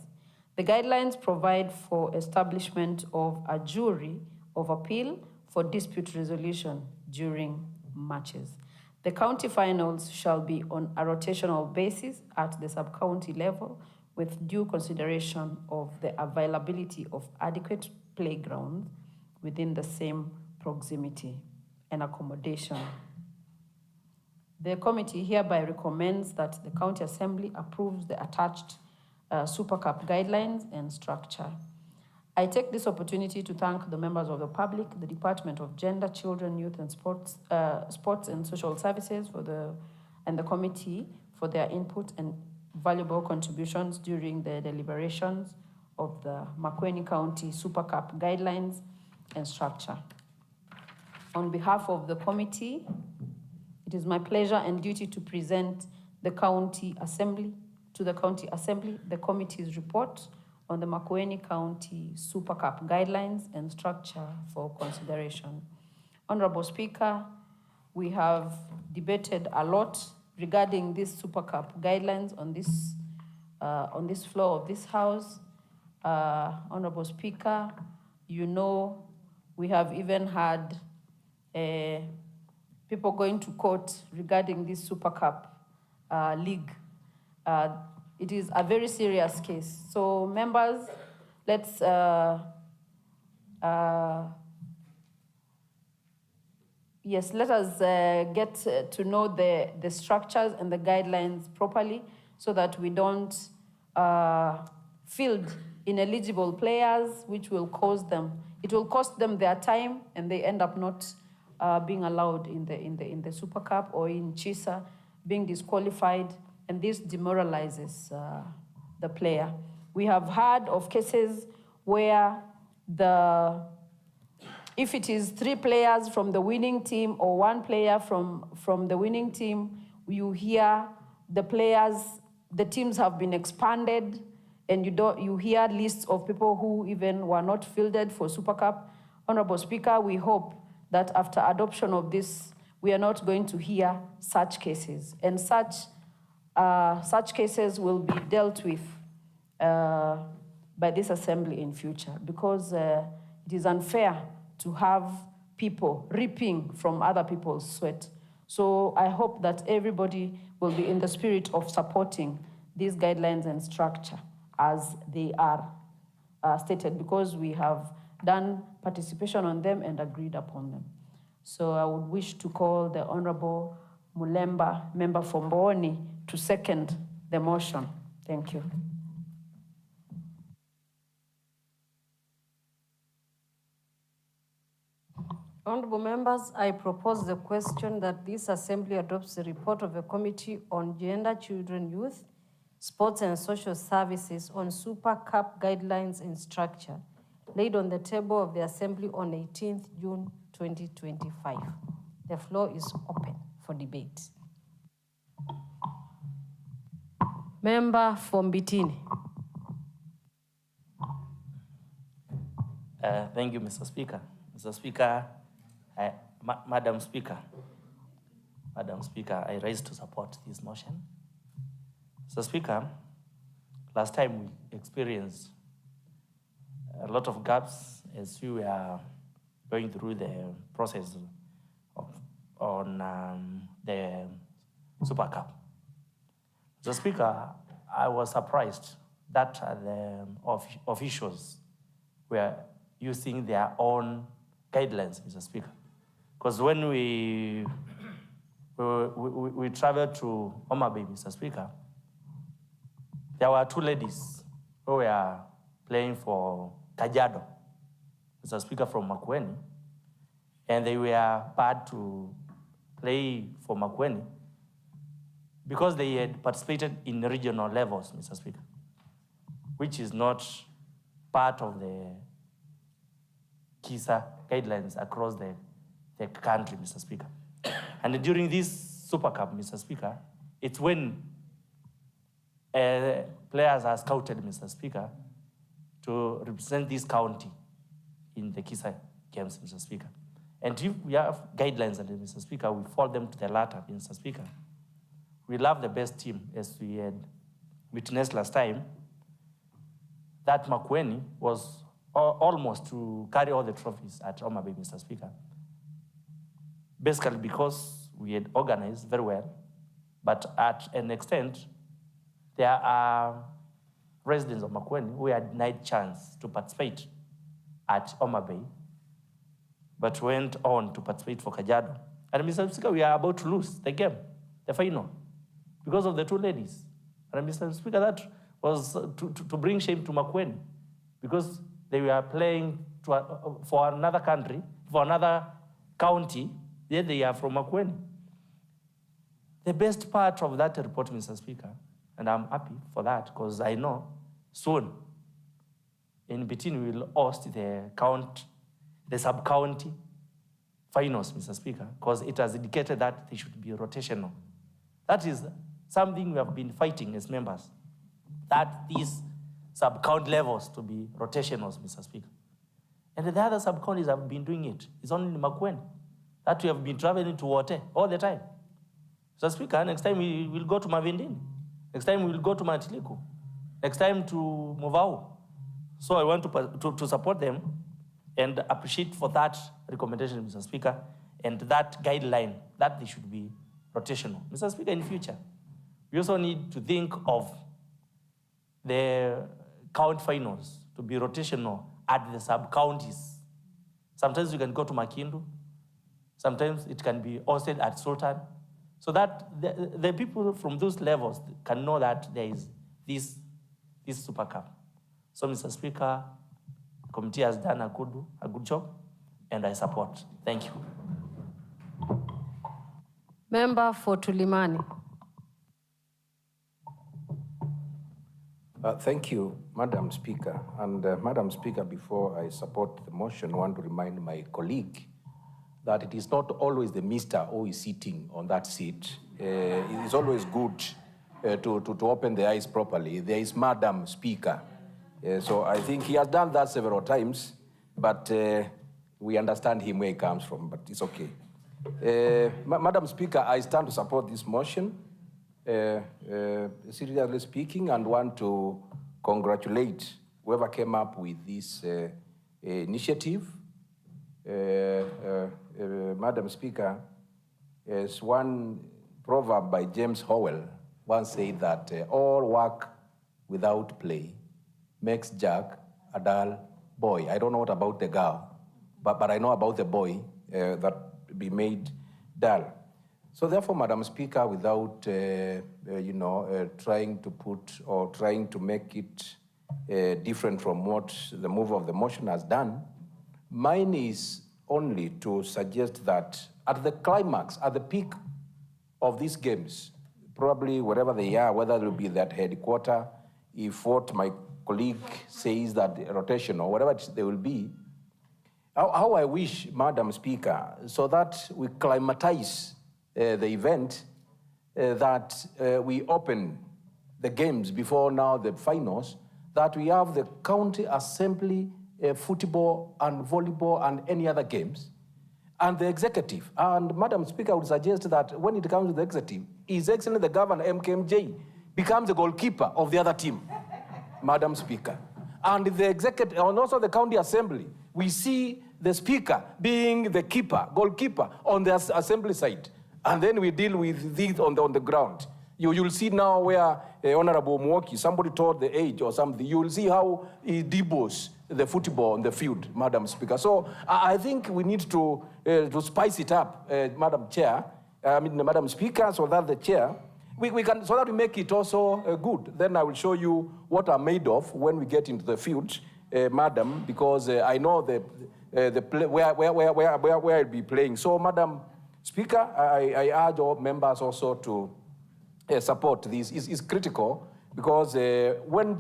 The guidelines provide for establishment of a jury of appeal for dispute resolution during matches. The county finals shall be on a rotational basis at the sub-county level, with due consideration of the availability of adequate playgrounds within the same proximity and accommodation. The committee hereby recommends that the County Assembly approves the attached Super Cup guidelines and structure. I take this opportunity to thank the members of the public, the Department of Gender, Children, Youth and Sports and Social Services and the committee for their input and valuable contributions during the deliberations of the Makueni County Super Cup guidelines and structure. On behalf of the committee, it is my pleasure and duty to present the County Assembly, the committee's report on the Makueni County Super Cup guidelines and structure for consideration. Honorable Speaker, we have debated a lot regarding this Super Cup guidelines on this floor of this House. Honorable Speaker, you know we have even had people going to court regarding this Super Cup league. It is a very serious case. So members, let's let us get to know the structures and the guidelines properly so that we don't field ineligible players, which will cost them their time, and they end up not being allowed in the Super Cup or in CHISA, being disqualified, and this demoralizes the player. We have heard of cases where if it is 3 players from the winning team or 1 player from the winning team, you hear the players the teams have been expanded, and you hear lists of people who even were not fielded for Super Cup. Honorable Speaker, we hope that after adoption of this, we are not going to hear such cases, and such cases will be dealt with by this assembly in future, because it is unfair to have people reaping from other people's sweat. So I hope that everybody will be in the spirit of supporting these guidelines and structure as they are stated, because we have done participation on them and agreed upon them. So I would wish to call the Honorable Mulemba, member for Mboni, to second the motion. Thank you. Honorable members, I propose the question that this assembly adopts the report of the Committee on Gender, Children, Youth, Sports and Social Services on Super Cup guidelines and structure, laid on the table of the assembly on 18th June 2025. The floor is open for debate. Member for Mbitini. Thank you, Mr. Speaker. Mr. Speaker, Madam Speaker, I rise to support this motion. Mr. Speaker, last time we experienced a lot of gaps as we were going through the process on the Super Cup. Mr. Speaker, I was surprised that the officials were using their own guidelines, Mr. Speaker. Because when we traveled to Homa Bay, Mr. Speaker, there were two ladies who were playing for Kajiado, Mr. Speaker, from Makueni, and they were bad to play for Makueni because they had participated in regional levels, Mr. Speaker, which is not part of the KISA guidelines across the country, Mr. Speaker. And during this Super Cup, Mr. Speaker, it's when players are scouted, Mr. Speaker, to represent this county in the KISA games, Mr. Speaker. And if we have guidelines, Mr. Speaker, we follow them to the latter, Mr. Speaker. We love the best team, as we had witnessed last time, that Makueni was almost to carry all the trophies at Homa Bay, Mr. Speaker. Basically because we had organized very well, but at an extent, there are residents of Makueni who had denied chance to participate at Homa Bay, but went on to participate for Kajiado. And Mr. Speaker, we are about to lose the game, the final, because of the two ladies. And Mr. Speaker, that was to bring shame to Makueni, because they were playing for another country, for another county, yet they are from Makueni. The best part of that report, Mr. Speaker, and I'm happy for that, because I know soon, in between, we will host the sub-county finals, Mr. Speaker, because it has indicated that they should be rotational. That is something we have been fighting as members, that these sub-county levels to be rotationals, Mr. Speaker. And the other sub-counties have been doing it. It's only in Makueni that we have been traveling to Wote all the time. Mr. Speaker, next time we will go to Mavindini. Next time we will go to Matiliku. Next time to Muvau. So I want to support them and appreciate for that recommendation, Mr. Speaker, and that guideline that they should be rotational. Mr. Speaker, in future, we also need to think of the county finals to be rotational at the sub-counties. Sometimes you can go to Makindu. Sometimes it can be hosted at Sultan. So that the people from those levels can know that there is this Super Cup. So, Mr. Speaker, the committee has done a good job, and I support. Thank you. Member for Tulimani. Thank you, Madam Speaker. And Madam Speaker, before I support the motion, I want to remind my colleague that it is not always the minister who is sitting on that seat. It is always good to open the eyes properly. There is Madam Speaker. So I think he has done that several times, but we understand him where he comes from, but it's okay. Madam Speaker, I stand to support this motion, seriously speaking, and want to congratulate whoever came up with this initiative. Madam Speaker, as one proverb by James Howell once said that all work without play makes Jack a dull boy. I don't know what about the girl, but I know about the boy that be made dull. So therefore, Madam Speaker, without trying to put or trying to make it different from what the mover of the motion has done, mine is only to suggest that at the climax, at the peak of these games, probably wherever they are, whether it will be that headquarter, if what my colleague says that rotation or whatever they will be, how I wish, Madam Speaker, so that we climatize the event, that we open the games before now the finals, that we have the county assembly, football and volleyball and any other games, and the executive. And Madam Speaker, I would suggest that when it comes to the executive, His Excellency the Governor, MKMJ, becomes the goalkeeper of the other team, Madam Speaker. And the executive, and also the county assembly, we see the speaker being the keeper, goalkeeper on the assembly side. And then we deal with these on the ground. You'll see now where Honorable Mwoki, somebody told the age or something, you'll see how he debos the football on the field, Madam Speaker. So I think we need to spice it up, Madam Speaker, so that the chair, we can, so that we make it also good. Then I will show you what I'm made of when we get into the field, Madam, because I know where I'll be playing. So, Madam Speaker, I urge all members also to support this. It's critical because when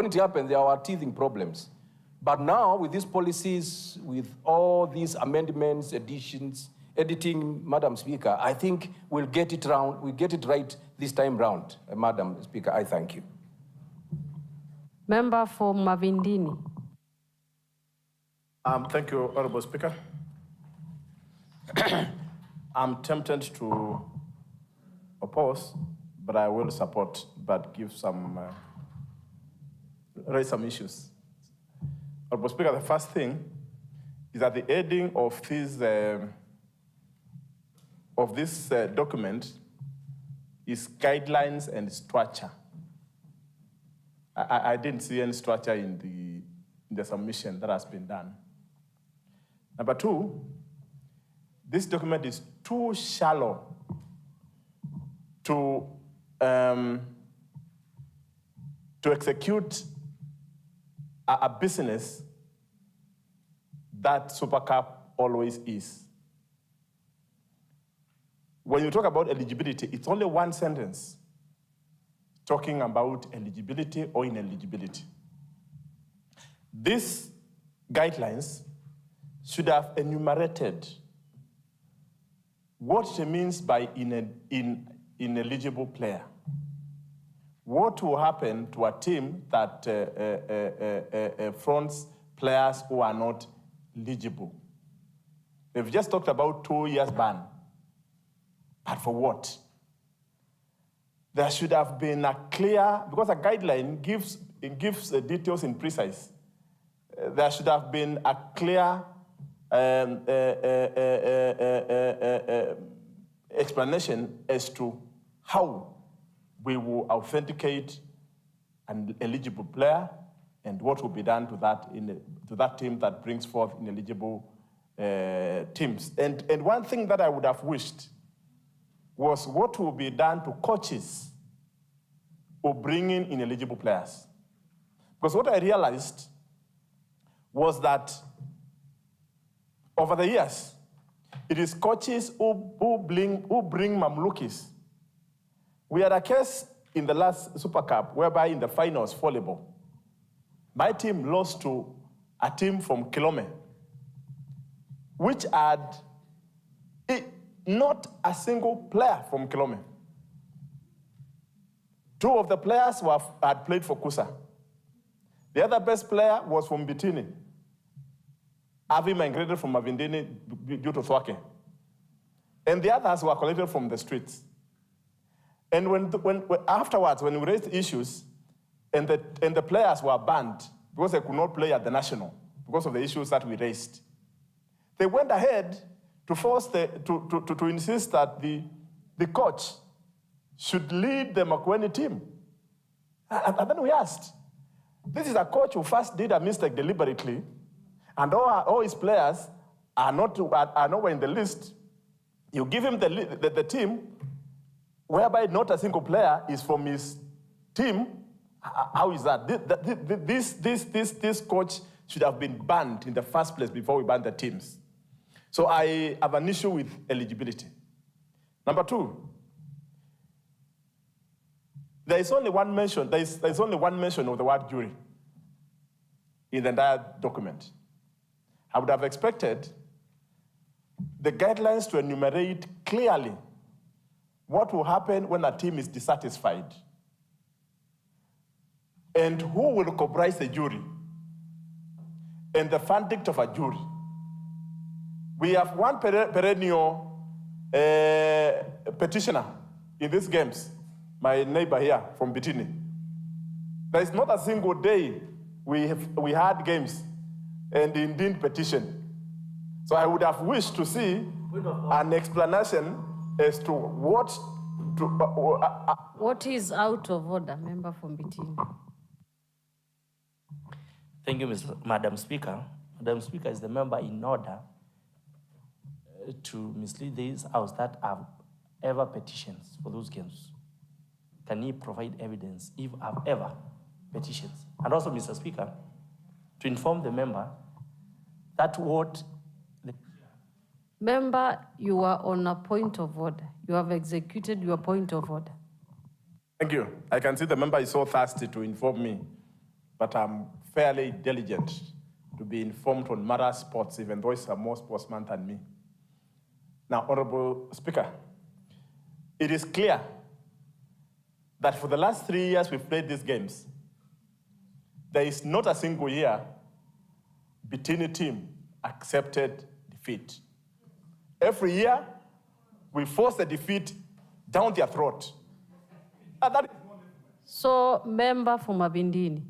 it happens, there are teething problems. But now, with these policies, with all these amendments, additions, editing, Madam Speaker, I think we'll get it right this time round. Madam Speaker, I thank you. Member for Mavindini. Thank you, Honorable Speaker. I'm tempted to oppose, but I will support, but raise some issues. Honorable Speaker, the first thing is that the heading of this document is guidelines and structure. I didn't see any structure in the submission that has been done. Number two, this document is too shallow to execute a business that Super Cup always is. When you talk about eligibility, it's only one sentence talking about eligibility or ineligibility. These guidelines should have enumerated what it means by ineligible player. What will happen to a team that fronts players who are not eligible? We've just talked about 2 years ban. But for what? There should have been a clear, because a guideline gives the details in precise. There should have been a clear explanation as to how we will authenticate an eligible player and what will be done to that team that brings forth ineligible teams. And one thing that I would have wished was what will be done to coaches who bring in ineligible players. Because what I realized was that over the years, it is coaches who bring Mamlukis. We had a case in the last Super Cup whereby in the finals, volleyball, my team lost to a team from Kilome, which had not a single player from Kilome. 2 of the players had played for Kusa. The other best player was from Bitini, having migrated from Mavindini due to Thwake. And the others were collected from the streets. And afterwards, when we raised issues, and the players were banned because they could not play at the national because of the issues that we raised, they went ahead to force to insist that the coach should lead the Makueni team. And then we asked, this is a coach who first did a mistake deliberately, and all his players are nowhere in the list. You give him the team, whereby not a single player is from his team. How is that? This coach should have been banned in the first place before we banned the teams. So I have an issue with eligibility. Number 2, there is only one mention of the word jury in the entire document. I would have expected the guidelines to enumerate clearly what will happen when a team is dissatisfied and who will comprise the jury and the verdict of a jury. We have one perennial petitioner in these games, my neighbor here from Bitini. There is not a single day we had games and he didn't petition. So I would have wished to see an explanation as to what is out of order, member from Bitini? Thank you, Madam Speaker. Madam Speaker, is the member in order to mislead these house that have ever petitions for those games? Can he provide evidence if I've ever petitions? And also, Mr. Speaker, to inform the member that what the... Member, you are on a point of order. You have executed your point of order. Thank you. I can see the member is so thirsty to inform me, but I'm fairly diligent to be informed on matters sports, even though he's a more sportsman than me. Now, Honorable Speaker, it is clear that for the last 3 years we've played these games, there is not a single year Bitini team accepted defeat. Every year, we force the defeat down their throat. So, member from Mavindini,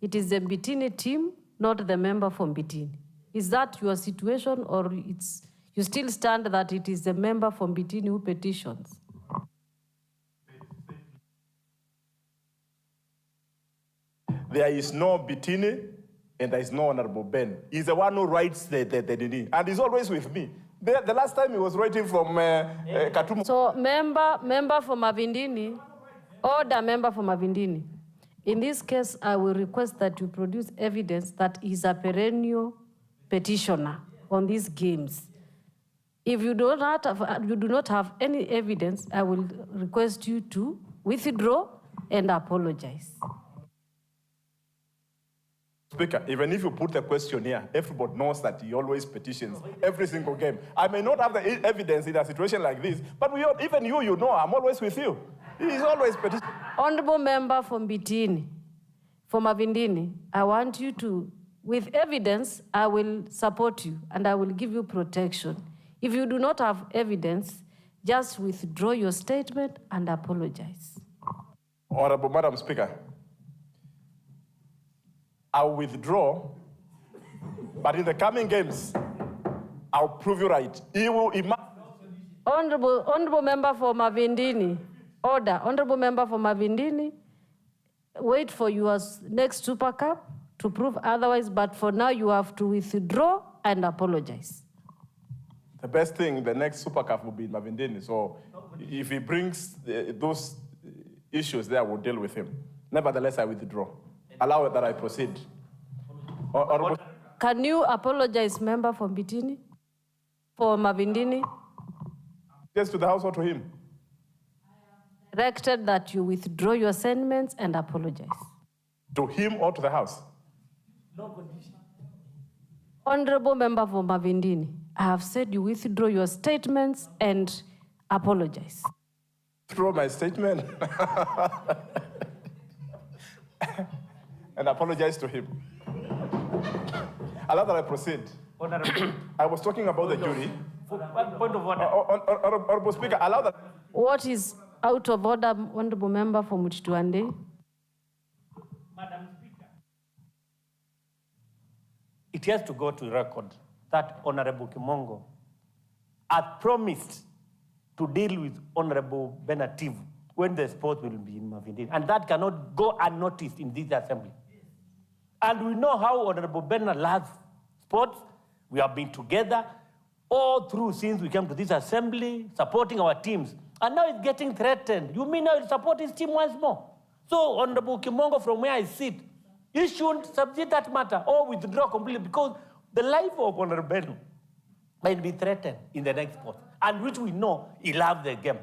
it is the Bitini team, not the member from Bitini. Is that your situation, or you still stand that it is the member from Bitini who petitions? There is no Bitini and there is no Honorable Ben. He's the one who writes the DD, and he's always with me. The last time he was writing from Katumu. So, member from Mavindini, order member from Mavindini. In this case, I will request that you produce evidence that is a perennial petitioner on these games. If you do not have any evidence, I will request you to withdraw and apologize. Speaker, even if you put the question here, everybody knows that he always petitions every single game. I may not have the evidence in a situation like this, but even you know, I'm always with you. He's always petitioning. Honorable member from Bitini, from Mavindini, I want you to, with evidence, I will support you and I will give you protection. If you do not have evidence, just withdraw your statement and apologize. Honorable Madam Speaker, I'll withdraw, but in the coming games, I'll prove you right. Honorable member for Mavindini, order. Honorable member for Mavindini, wait for your next Super Cup to prove otherwise, but for now you have to withdraw and apologize. The best thing, the next Super Cup will be in Mavindini, so if he brings those issues there, we'll deal with him. Nevertheless, I withdraw. Allow it that I proceed. Can you apologize, member from Bitini? For Mavindini? Yes, to the House or to him? Directed that you withdraw your sentiments and apologize. To him or to the House? No condition. Honorable member for Mavindini, I have said you withdraw your statements and apologize. Withdraw my statement? and apologize to him. Allow that I proceed. Honorable. I was talking about the jury. Point of order. Honorable Speaker, allow that. What is out of order, Honorable Member for Mutituande? Madam Speaker, it has to go to record that Honorable Kimongo had promised to deal with Honorable Benative when the sport will be in Mavindini. And that cannot go unnoticed in this assembly. And we know how Honorable Bernard loves sports. We have been together all through since we came to this assembly, supporting our teams. And now it's getting threatened. You mean now he'll support his team once more? So Honorable Kimongo, from where I sit, he shouldn't subject that matter or withdraw completely, because the life of Honorable Bernard might be threatened in the next sport, and which we know he loves the game.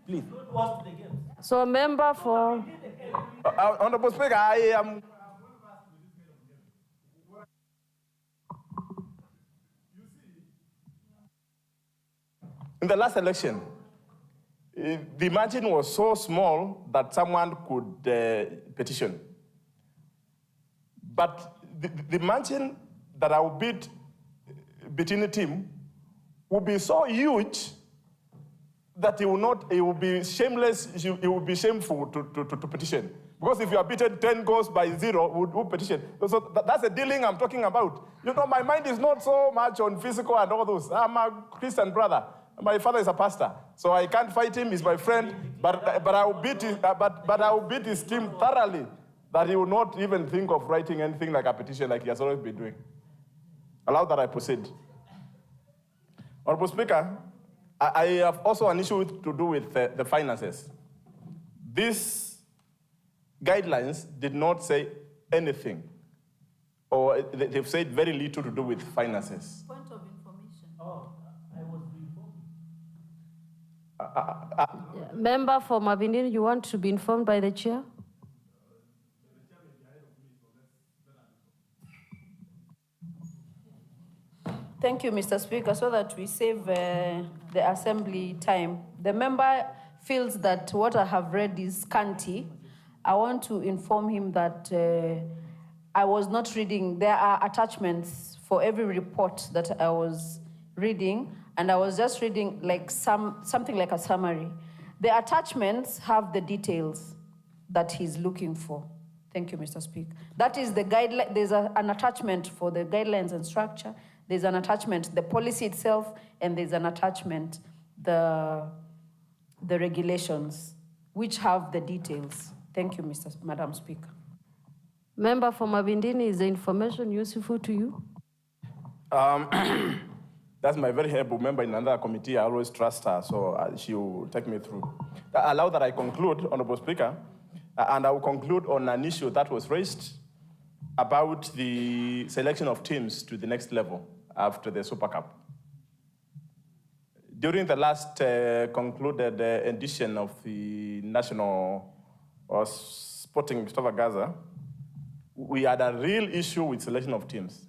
Please, don't watch the game. So, member for... Honorable Speaker, I am... In the last election, the margin was so small that someone could petition. But the margin that I will beat between the team will be so huge that it will be shameless, it will be shameful to petition. Because if you are beaten 10 goals by 0, who petition? So that's the dealing I'm talking about. You know, my mind is not so much on physical and all those. I'm a Christian brother. My father is a pastor, so I can't fight him. He's my friend, but I will beat his team thoroughly, that he will not even think of writing anything like a petition like he has always been doing. Allow that I proceed. Honorable Speaker, I have also an issue to do with the finances. These guidelines did not say anything, or they've said very little to do with finances. Point of information. Oh, I was informed. Member for Mavindini, you want to be informed by the chair? Thank you, Mr. Speaker. So that we save the assembly time, the member feels that what I have read is scanty. I want to inform him that I was not reading. There are attachments for every report that I was reading, and I was just reading like something like a summary. The attachments have the details that he's looking for. Thank you, Mr. Speaker. That is the guideline. There's an attachment for the guidelines and structure. There's an attachment, the policy itself, and there's an attachment, the regulations, which have the details. Thank you, Madam Speaker. Member for Mavindini, is the information useful to you? That's my very able member in another committee. I always trust her, so she will take me through. Allow that I conclude, Honorable Speaker, and I will conclude on an issue that was raised about the selection of teams to the next level after the Super Cup. During the last concluded edition of the National Sporting Extravaganza, we had a real issue with selection of teams.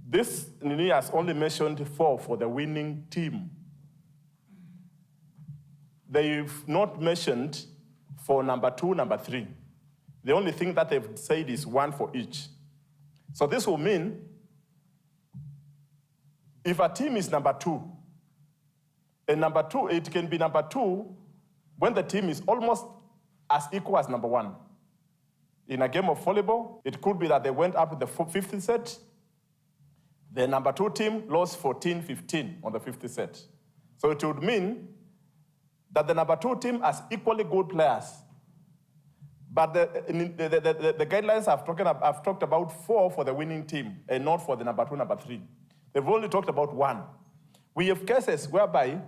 This Nini has only mentioned 4 for the winning team. They've not mentioned for number 2, number 3. The only thing that they've said is 1 for each. So this will mean if a team is number 2, and number 2, it can be number 2 when the team is almost as equal as number 1. In a game of volleyball, it could be that they went up in the 50th set. The number 2 team lost 14-15 on the 50th set. So it would mean that the number 2 team has equally good players. But the guidelines have talked about 4 for the winning team and not for the number 2, number 3. They've only talked about 1. We have cases whereby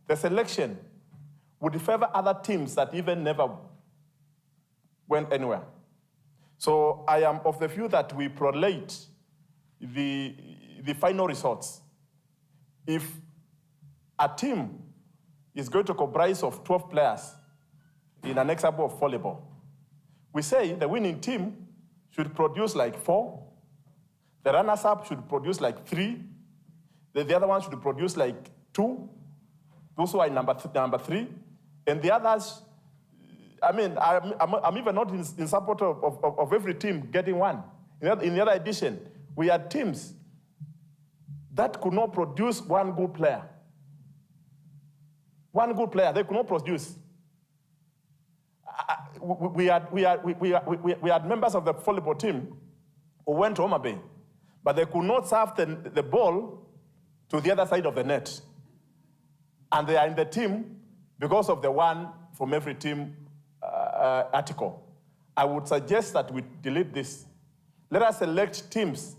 the selection would favor other teams that even never went anywhere. So I am of the view that we prolate the final results. If a team is going to comprise of 12 players in an example of volleyball, we say the winning team should produce like 4, the runners-up should produce like 3, the other one should produce like 2, those who are in number 3, and the others I mean, I'm even not in support of every team getting one. In the other edition, we had teams that could not produce one good player. One good player, they could not produce. We had members of the volleyball team who went to Homa Bay, but they could not serve the ball to the other side of the net. And they are in the team because of the one from every team article. I would suggest that we delete this. Let us select teams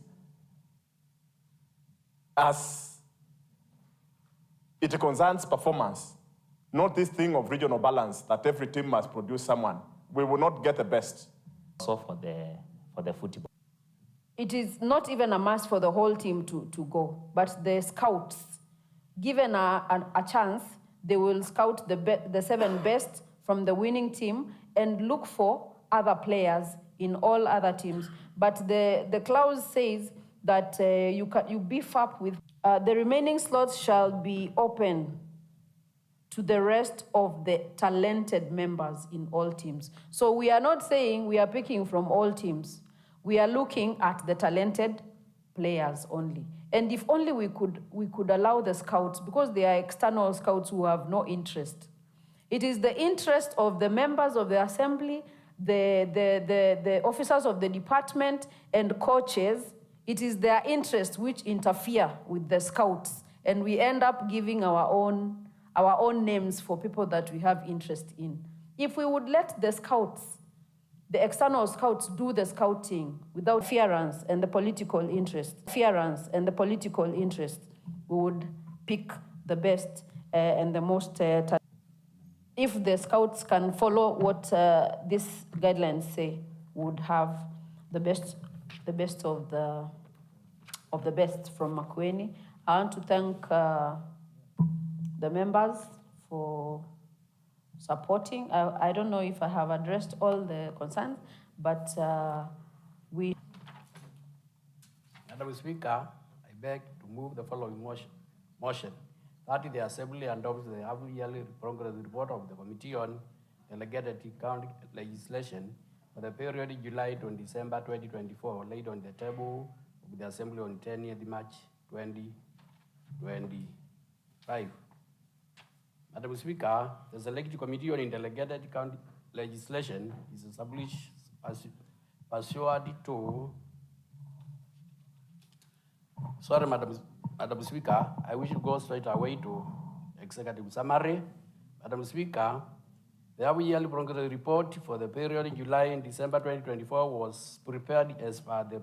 as it concerns performance, not this thing of regional balance that every team must produce someone. We will not get the best. So for the football. It is not even a must for the whole team to go, but the scouts, given a chance, they will scout the 7 best from the winning team and look for other players in all other teams. But the clause says that you beef up with the remaining slots shall be open to the rest of the talented members in all teams. So we are not saying we are picking from all teams. We are looking at the talented players only. And if only we could allow the scouts, because they are external scouts who have no interest. It is the interest of the members of the assembly, the officers of the department and coaches. It is their interest which interfere with the scouts. And we end up giving our own names for people that we have interest in. If we would let the scouts, the external scouts, do the scouting without interference and the political interest, we would pick the best and the most if the scouts can follow what these guidelines say, would have the best of the best from Makueni. I want to thank the members for supporting. I don't know if I have addressed all the concerns, but we... Madam Speaker, I beg to move the following motion. That the Assembly adopts the half-yearly progress report of the Committee on Delegated County Legislation for the period July to December 2024, laid on the table of the Assembly on 10th March 2025. Madam Speaker, the Select Committee on Delegated County Legislation is established pursuant to... Sorry, Madam Speaker, I wish to go straight away to executive summary. Madam Speaker, the half-yearly progress report for the period July and December 2024 was prepared as per the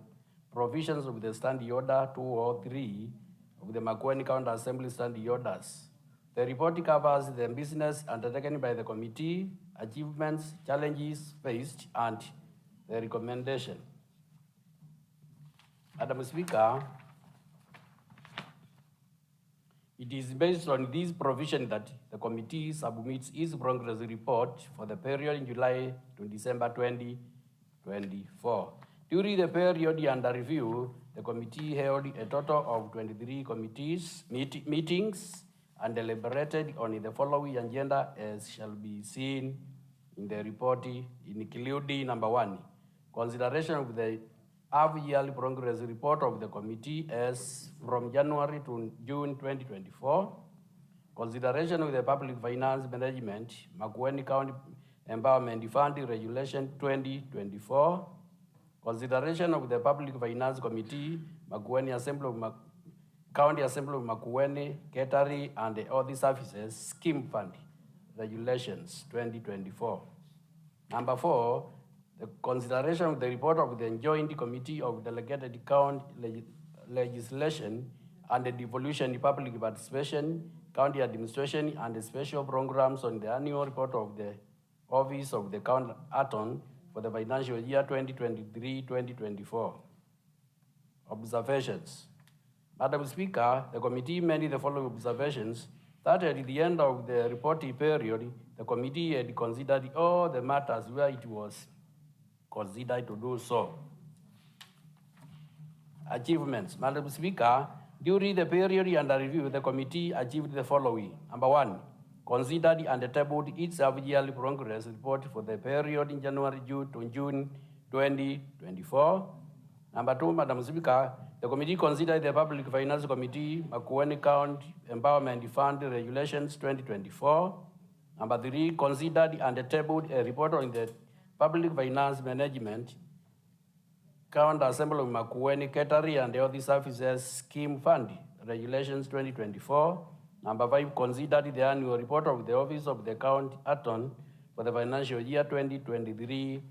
provisions of the Standing Order 203 of the Makueni County Assembly Standing Orders. The report covers the business undertaken by the committee, achievements, challenges faced, and the recommendation. Madam Speaker, it is based on this provision that the committee submits its progress report for the period in July to December 2024. During the period under review, the committee held a total of 23 meetings and deliberated on the following agenda as shall be seen in the report, including number 1, consideration of the half-yearly progress report of the committee as from January to June 2024, consideration of the public finance management, Makueni County Empowerment Fund Regulation 2024, consideration of the public finance committee, Makueni Assembly of County Assembly of Makueni, Catering and the Other Services Scheme Fund Regulations 2024. Number 4, the consideration of the report of the Joint Committee of Delegated County Legislation and the Devolution, Public Participation, County Administration, and the Special Programs on the annual report of the Office of the County Attorney for the financial year 2023-2024. Observations. Madam Speaker, the committee made the following observations: that at the end of the reporting period, the committee had considered all the matters where it was considered to do so. Achievements. Madam Speaker, during the period under review, the committee achieved the following. Number 1, considered and tabled its half-yearly progress report for the period in January to June 2024. Number 2, Madam Speaker, the committee considered the Public Finance Committee Makueni County Empowerment Fund Regulations 2024. Number 3, considered and tabled a report on the Public Finance Management County Assembly of Makueni Catering and Health Services Scheme Fund Regulations 2024. Number 5, considered the annual report of the Office of the County Attorney for the financial year 2023-2024.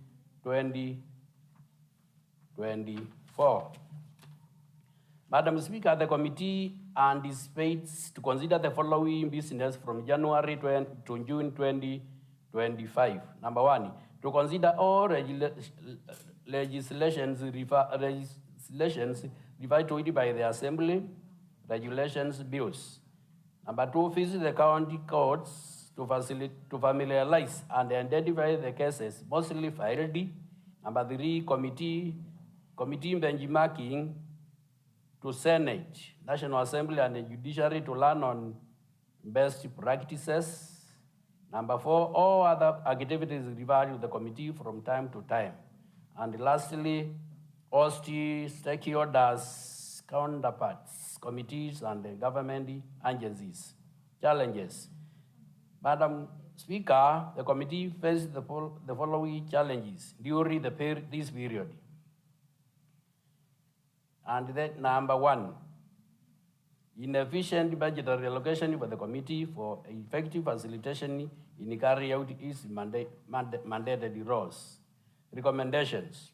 Madam Speaker, the committee anticipates to consider the following business from January to June 2025. Number 1, to consider all legislations referred to it by the Assembly, regulations bills. Number 2, visit the county courts to familiarize and identify the cases mostly filed. Number 3, committee benchmarking to Senate, National Assembly, and the Judiciary to learn on best practices. Number 4, all other activities referred to the committee from time to time. And lastly, host stakeholders, counterparts, committees, and government agencies. Challenges. Madam Speaker, the committee faced the following challenges during this period. And then number 1, inefficient budgetary allocation by the committee for effective facilitation in carry out its mandated roles. Recommendations.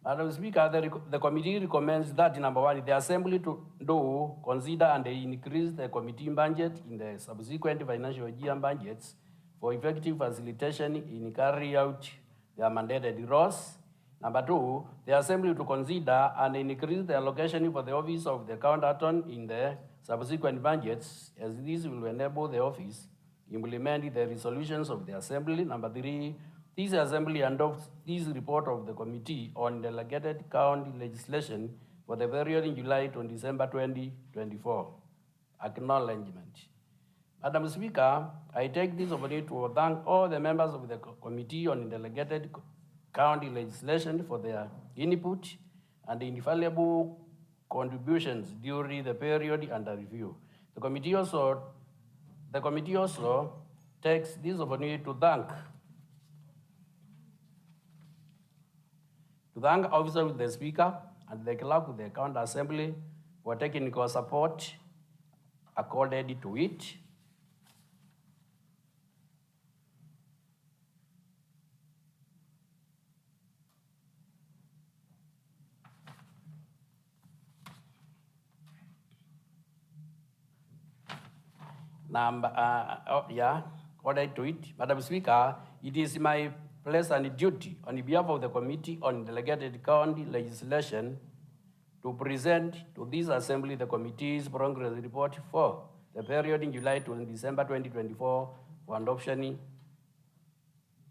Madam Speaker, the committee recommends that number 1, the Assembly to consider and increase the committee budget in the subsequent financial year budgets for effective facilitation in carry out their mandated roles. Number 2, the Assembly to consider and increase the allocation for the Office of the County Attorney in the subsequent budgets, as this will enable the office implement the resolutions of the Assembly. Number 3, this Assembly adopts this report of the Committee on Delegated County Legislation for the period in July to December 2024. Acknowledgement. Madam Speaker, I take this opportunity to thank all the members of the Committee on Delegated County Legislation for their input and invaluable contributions during the period under review. The committee also takes this opportunity to thank officers of the Speaker and the clerk of the County Assembly for technical support accorded to it. According to it, Madam Speaker, it is my place and duty on behalf of the Committee on Delegated County Legislation to present to this Assembly the Committee's progress report for the period in July to December 2024 for adoption.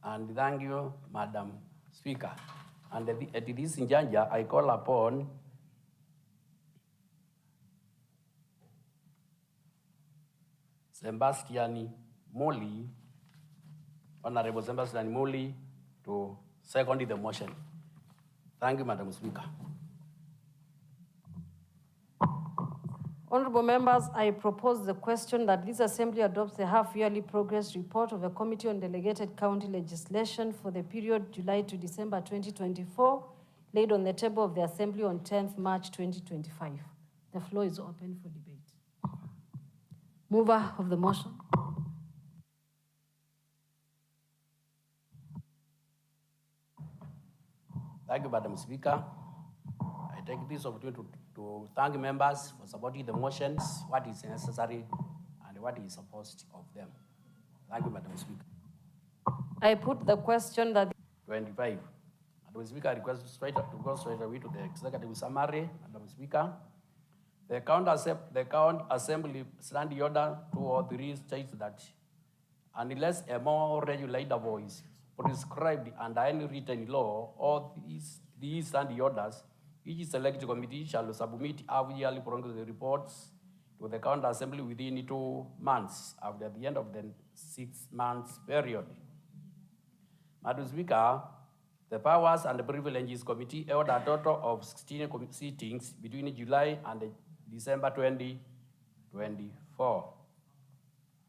And thank you, Madam Speaker. And at this juncture, I call upon Sebastian Moli, Honorable Sebastian Moli, to second the motion. Thank you, Madam Speaker. Honorable members, I propose the question that this Assembly adopts the half-yearly progress report of the Committee on Delegated County Legislation for the period July to December 2024, laid on the table of the Assembly on 10th March 2025. The floor is open for debate. Mover of the motion. Thank you, Madam Speaker. I take this opportunity to thank members for supporting the motions, what is necessary and what is supposed of them. Thank you, Madam Speaker. I put the question that 25. Madam Speaker, I request to go straight away to the executive summary. Madam Speaker, the County Assembly Standing Order 203 states that unless a more regulated voice prescribed under any written law or these standing orders, each select committee shall submit half-yearly progress reports to the County Assembly within 2 months after the end of the 6 months period. Madam Speaker, the Powers and Privileges Committee held a total of 16 sittings between July and December 2024.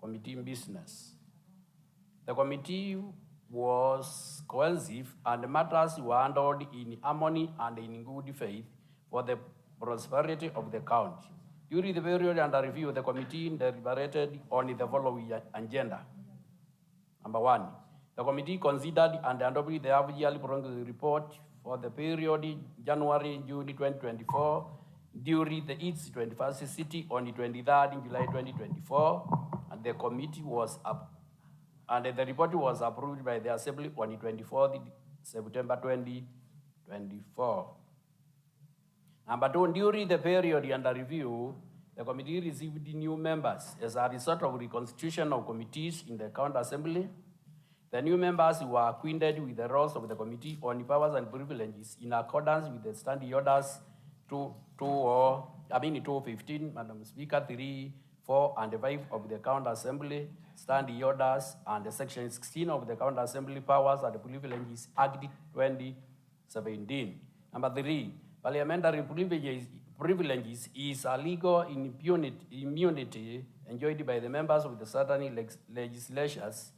Committee business. The committee was cohesive and matters were handled in harmony and in good faith for the prosperity of the county. During the period under review, the committee deliberated on the following agenda. Number 1, the committee considered and adopted the half-yearly progress report for the period January-June 2024 during its 21st sitting on the 23rd July 2024, and the committee was and the report was approved by the Assembly on the 24th September 2024. Number 2, during the period under review, the committee received new members as a result of reconstitution of committees in the County Assembly. The new members were acquainted with the roles of the Committee on Powers and Privileges in accordance with the standing orders 215, Madam Speaker, 3, 4, and 5 of the County Assembly standing orders and Section 16 of the County Assembly Powers and Privileges Act 2017. Number 3, parliamentary privileges is a legal immunity enjoyed by the members of the certain legislatures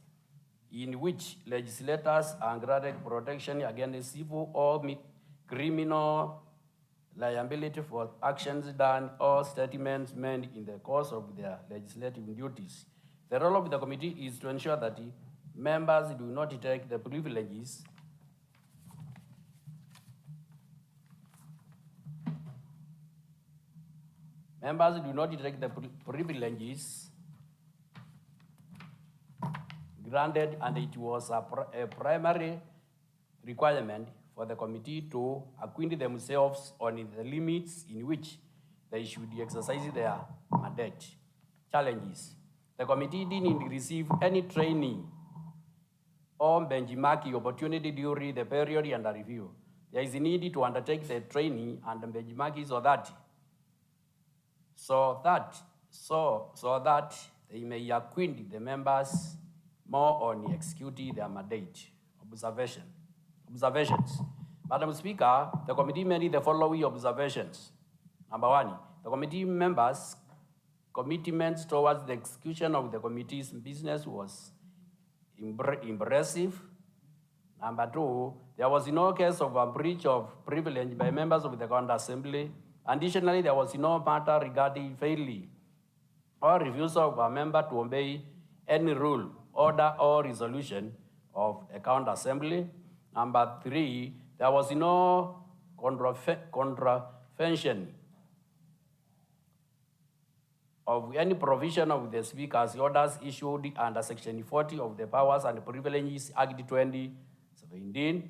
in which legislators are granted protection against civil or criminal liability for actions done or statements made in the course of their legislative duties. The role of the committee is to ensure that members do not take the privileges granted, and it was a primary requirement for the committee to acquaint themselves on the limits in which they should exercise their mandate. Challenges. The committee didn't receive any training or benchmarking opportunity during the period under review. There is a need to undertake the training and benchmarking so that they may acquaint the members more on executing their mandate. Observations. Madam Speaker, the committee made the following observations. Number 1, the committee members' commitments towards the execution of the committee's business was impressive. Number 2, there was no case of a breach of privilege by members of the County Assembly. Additionally, there was no matter regarding failure or refusal of a member to obey any rule, order, or resolution of a County Assembly. Number 3, there was no contravention of any provision of the Speaker's orders issued under Section 40 of the Powers and Privileges Act 2017.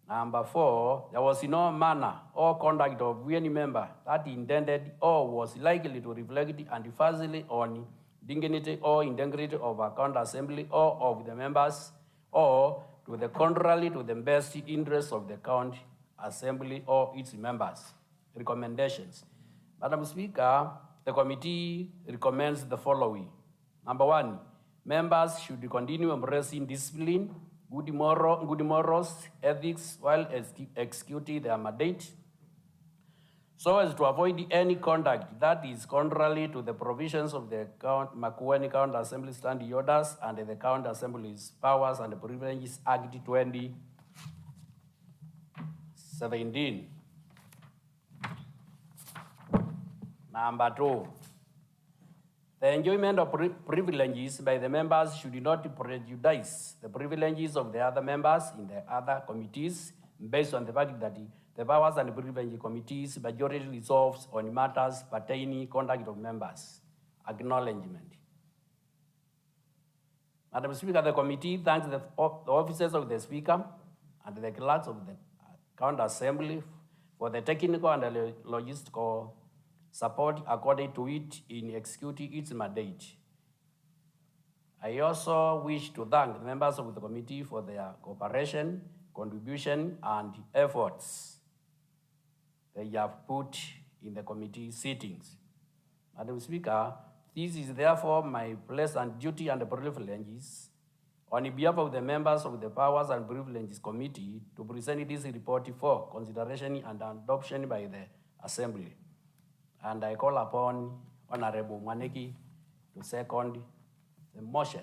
Number 4, there was no manner or conduct of any member that intended or was likely to reflect adversely on dignity or integrity of a County Assembly or of the members, or to the contrary to the best interests of the County Assembly or its members. Recommendations. Madam Speaker, the committee recommends the following. Number 1, members should continue embracing discipline, good morals, ethics while executing their mandate, so as to avoid any conduct that is contrary to the provisions of the Makueni County Assembly Standing Orders and the County Assembly's Powers and Privileges Act 2017. Number 2, the enjoyment of privileges by the members should not prejudice the privileges of the other members in the other committees, based on the fact that the Powers and Privileges Committee's majority resolves on matters pertaining conduct of members. Acknowledgement. Madam Speaker, the committee thanks the officers of the Speaker and the clerks of the County Assembly for the technical and logistical support accorded to it in executing its mandate. I also wish to thank the members of the committee for their cooperation, contribution, and efforts they have put in the committee sittings. Madam Speaker, this is therefore my place and duty and privileges on behalf of the members of the Powers and Privileges Committee to present this report for consideration and adoption by the Assembly. And I call upon Honorable Mwaniki to second the motion.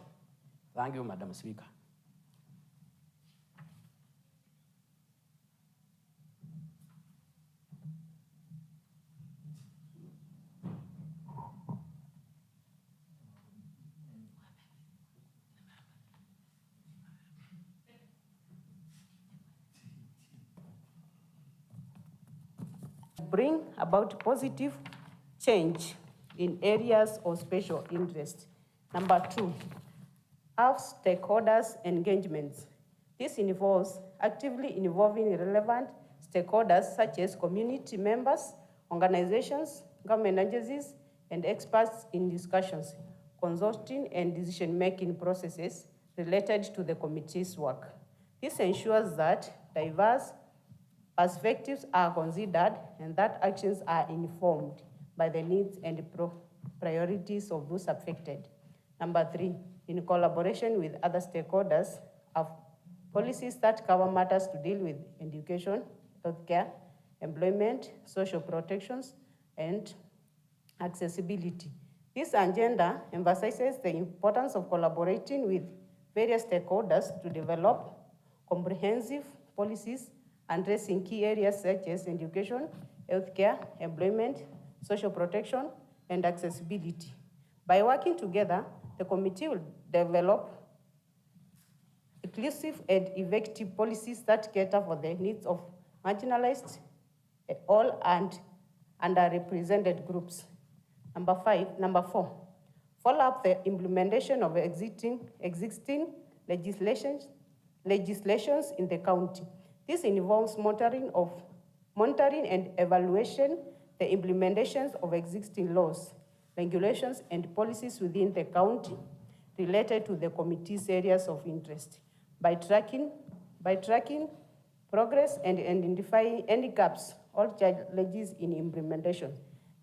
Thank you, Madam Speaker. Bring about positive change in areas of special interest. Number 2, have stakeholders engagements. This involves actively involving relevant stakeholders such as community members, organizations, government agencies, and experts in discussions, consulting, and decision-making processes related to the committee's work. This ensures that diverse perspectives are considered and that actions are informed by the needs and priorities of those affected. Number 3, in collaboration with other stakeholders, have policies that cover matters to deal with education, healthcare, employment, social protections, and accessibility. This agenda emphasizes the importance of collaborating with various stakeholders to develop comprehensive policies addressing key areas such as education, healthcare, employment, social protection, and accessibility. By working together, the committee will develop inclusive and effective policies that cater for the needs of marginalized, all and underrepresented groups. Number 4, follow up the implementation of existing legislations in the county. This involves monitoring and evaluation the implementations of existing laws, regulations, and policies within the county related to the committee's areas of interest. By tracking progress and identifying any gaps or challenges in implementation,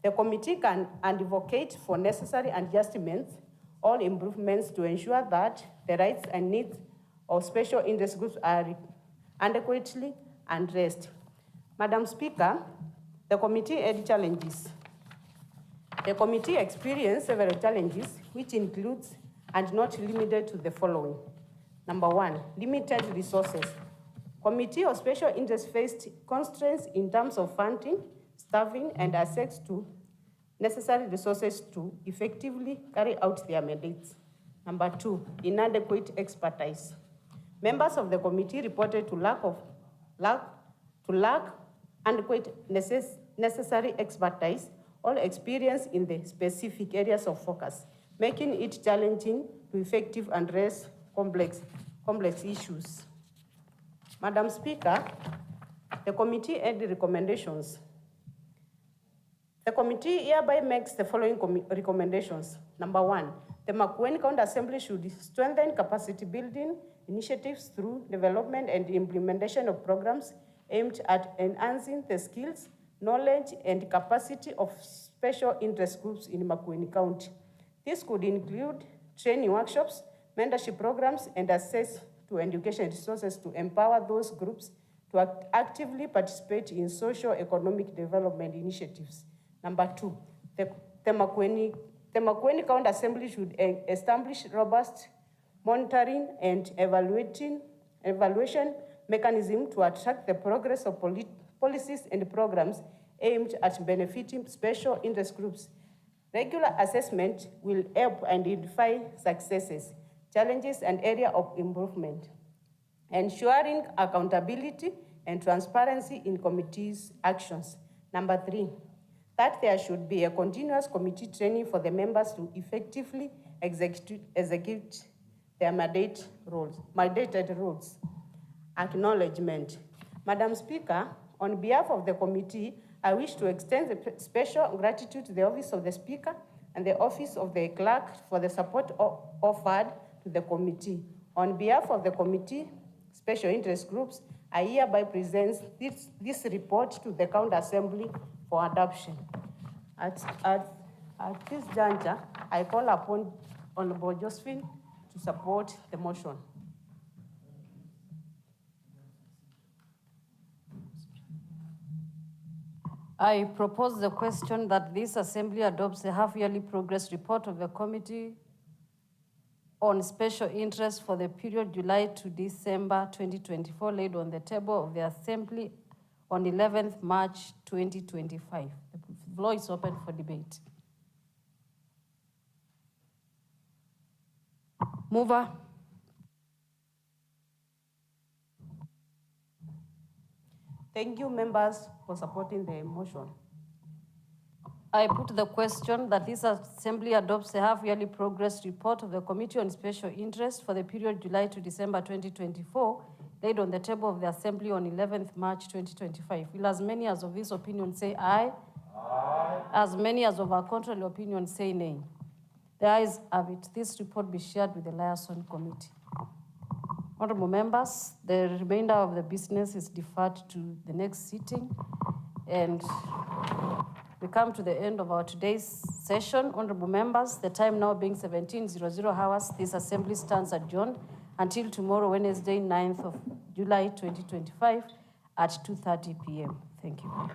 the committee can advocate for necessary adjustments or improvements to ensure that the rights and needs of special interest groups are adequately addressed. Madam Speaker, the committee had challenges. The committee experienced several challenges, which includes and not limited to the following. Number 1, limited resources. Committee of Special Interest faced constraints in terms of funding, staffing, and access to necessary resources to effectively carry out their mandates. Number 2, inadequate expertise. Members of the committee reported to lack adequate necessary expertise or experience in the specific areas of focus, making it challenging to effectively address complex issues. Madam Speaker, the committee had recommendations. The committee hereby makes the following recommendations. Number 1, the Makueni County Assembly should strengthen capacity building initiatives through development and implementation of programs aimed at enhancing the skills, knowledge, and capacity of special interest groups in Makueni County. This could include training workshops, mentorship programs, and access to education resources to empower those groups to actively participate in socio-economic development initiatives. Number 2, the Makueni County Assembly should establish robust monitoring and evaluation mechanism to track the progress of policies and programs aimed at benefiting special interest groups. Regular assessment will help identify successes, challenges, and areas of improvement, ensuring accountability and transparency in committees' actions. Number 3, that there should be a continuous committee training for the members to effectively execute their mandated roles. Acknowledgement. Madam Speaker, on behalf of the committee, I wish to extend a special gratitude to the Office of the Speaker and the Office of the Clerk for the support offered to the committee. On behalf of the committee, special interest groups, I hereby present this report to the County Assembly for adoption. At this juncture, I call upon Honorable Josephine to support the motion. I propose the question that this assembly adopts the half-yearly progress report of the committee on special interest for the period July to December 2024 laid on the table of the assembly on 11th March 2025. The floor is open for debate. Mover. Thank you, members, for supporting the motion. I put the question that this assembly adopts the half-yearly progress report of the Committee on Special Interest for the period July to December 2024, laid on the table of the assembly on 11th March 2025. Will as many as of this opinion say aye? Aye. As many as of our contrary opinion say nay. The ayes have it. This report be shared with the liaison committee. Honorable members, the remainder of the business is deferred to the next sitting, and we come to the end of our today's session. Honorable members, the time now being 17:00 hours, this assembly stands adjourned until tomorrow, Wednesday, 9th of July, 2025 at 2:30 p.m. Thank you.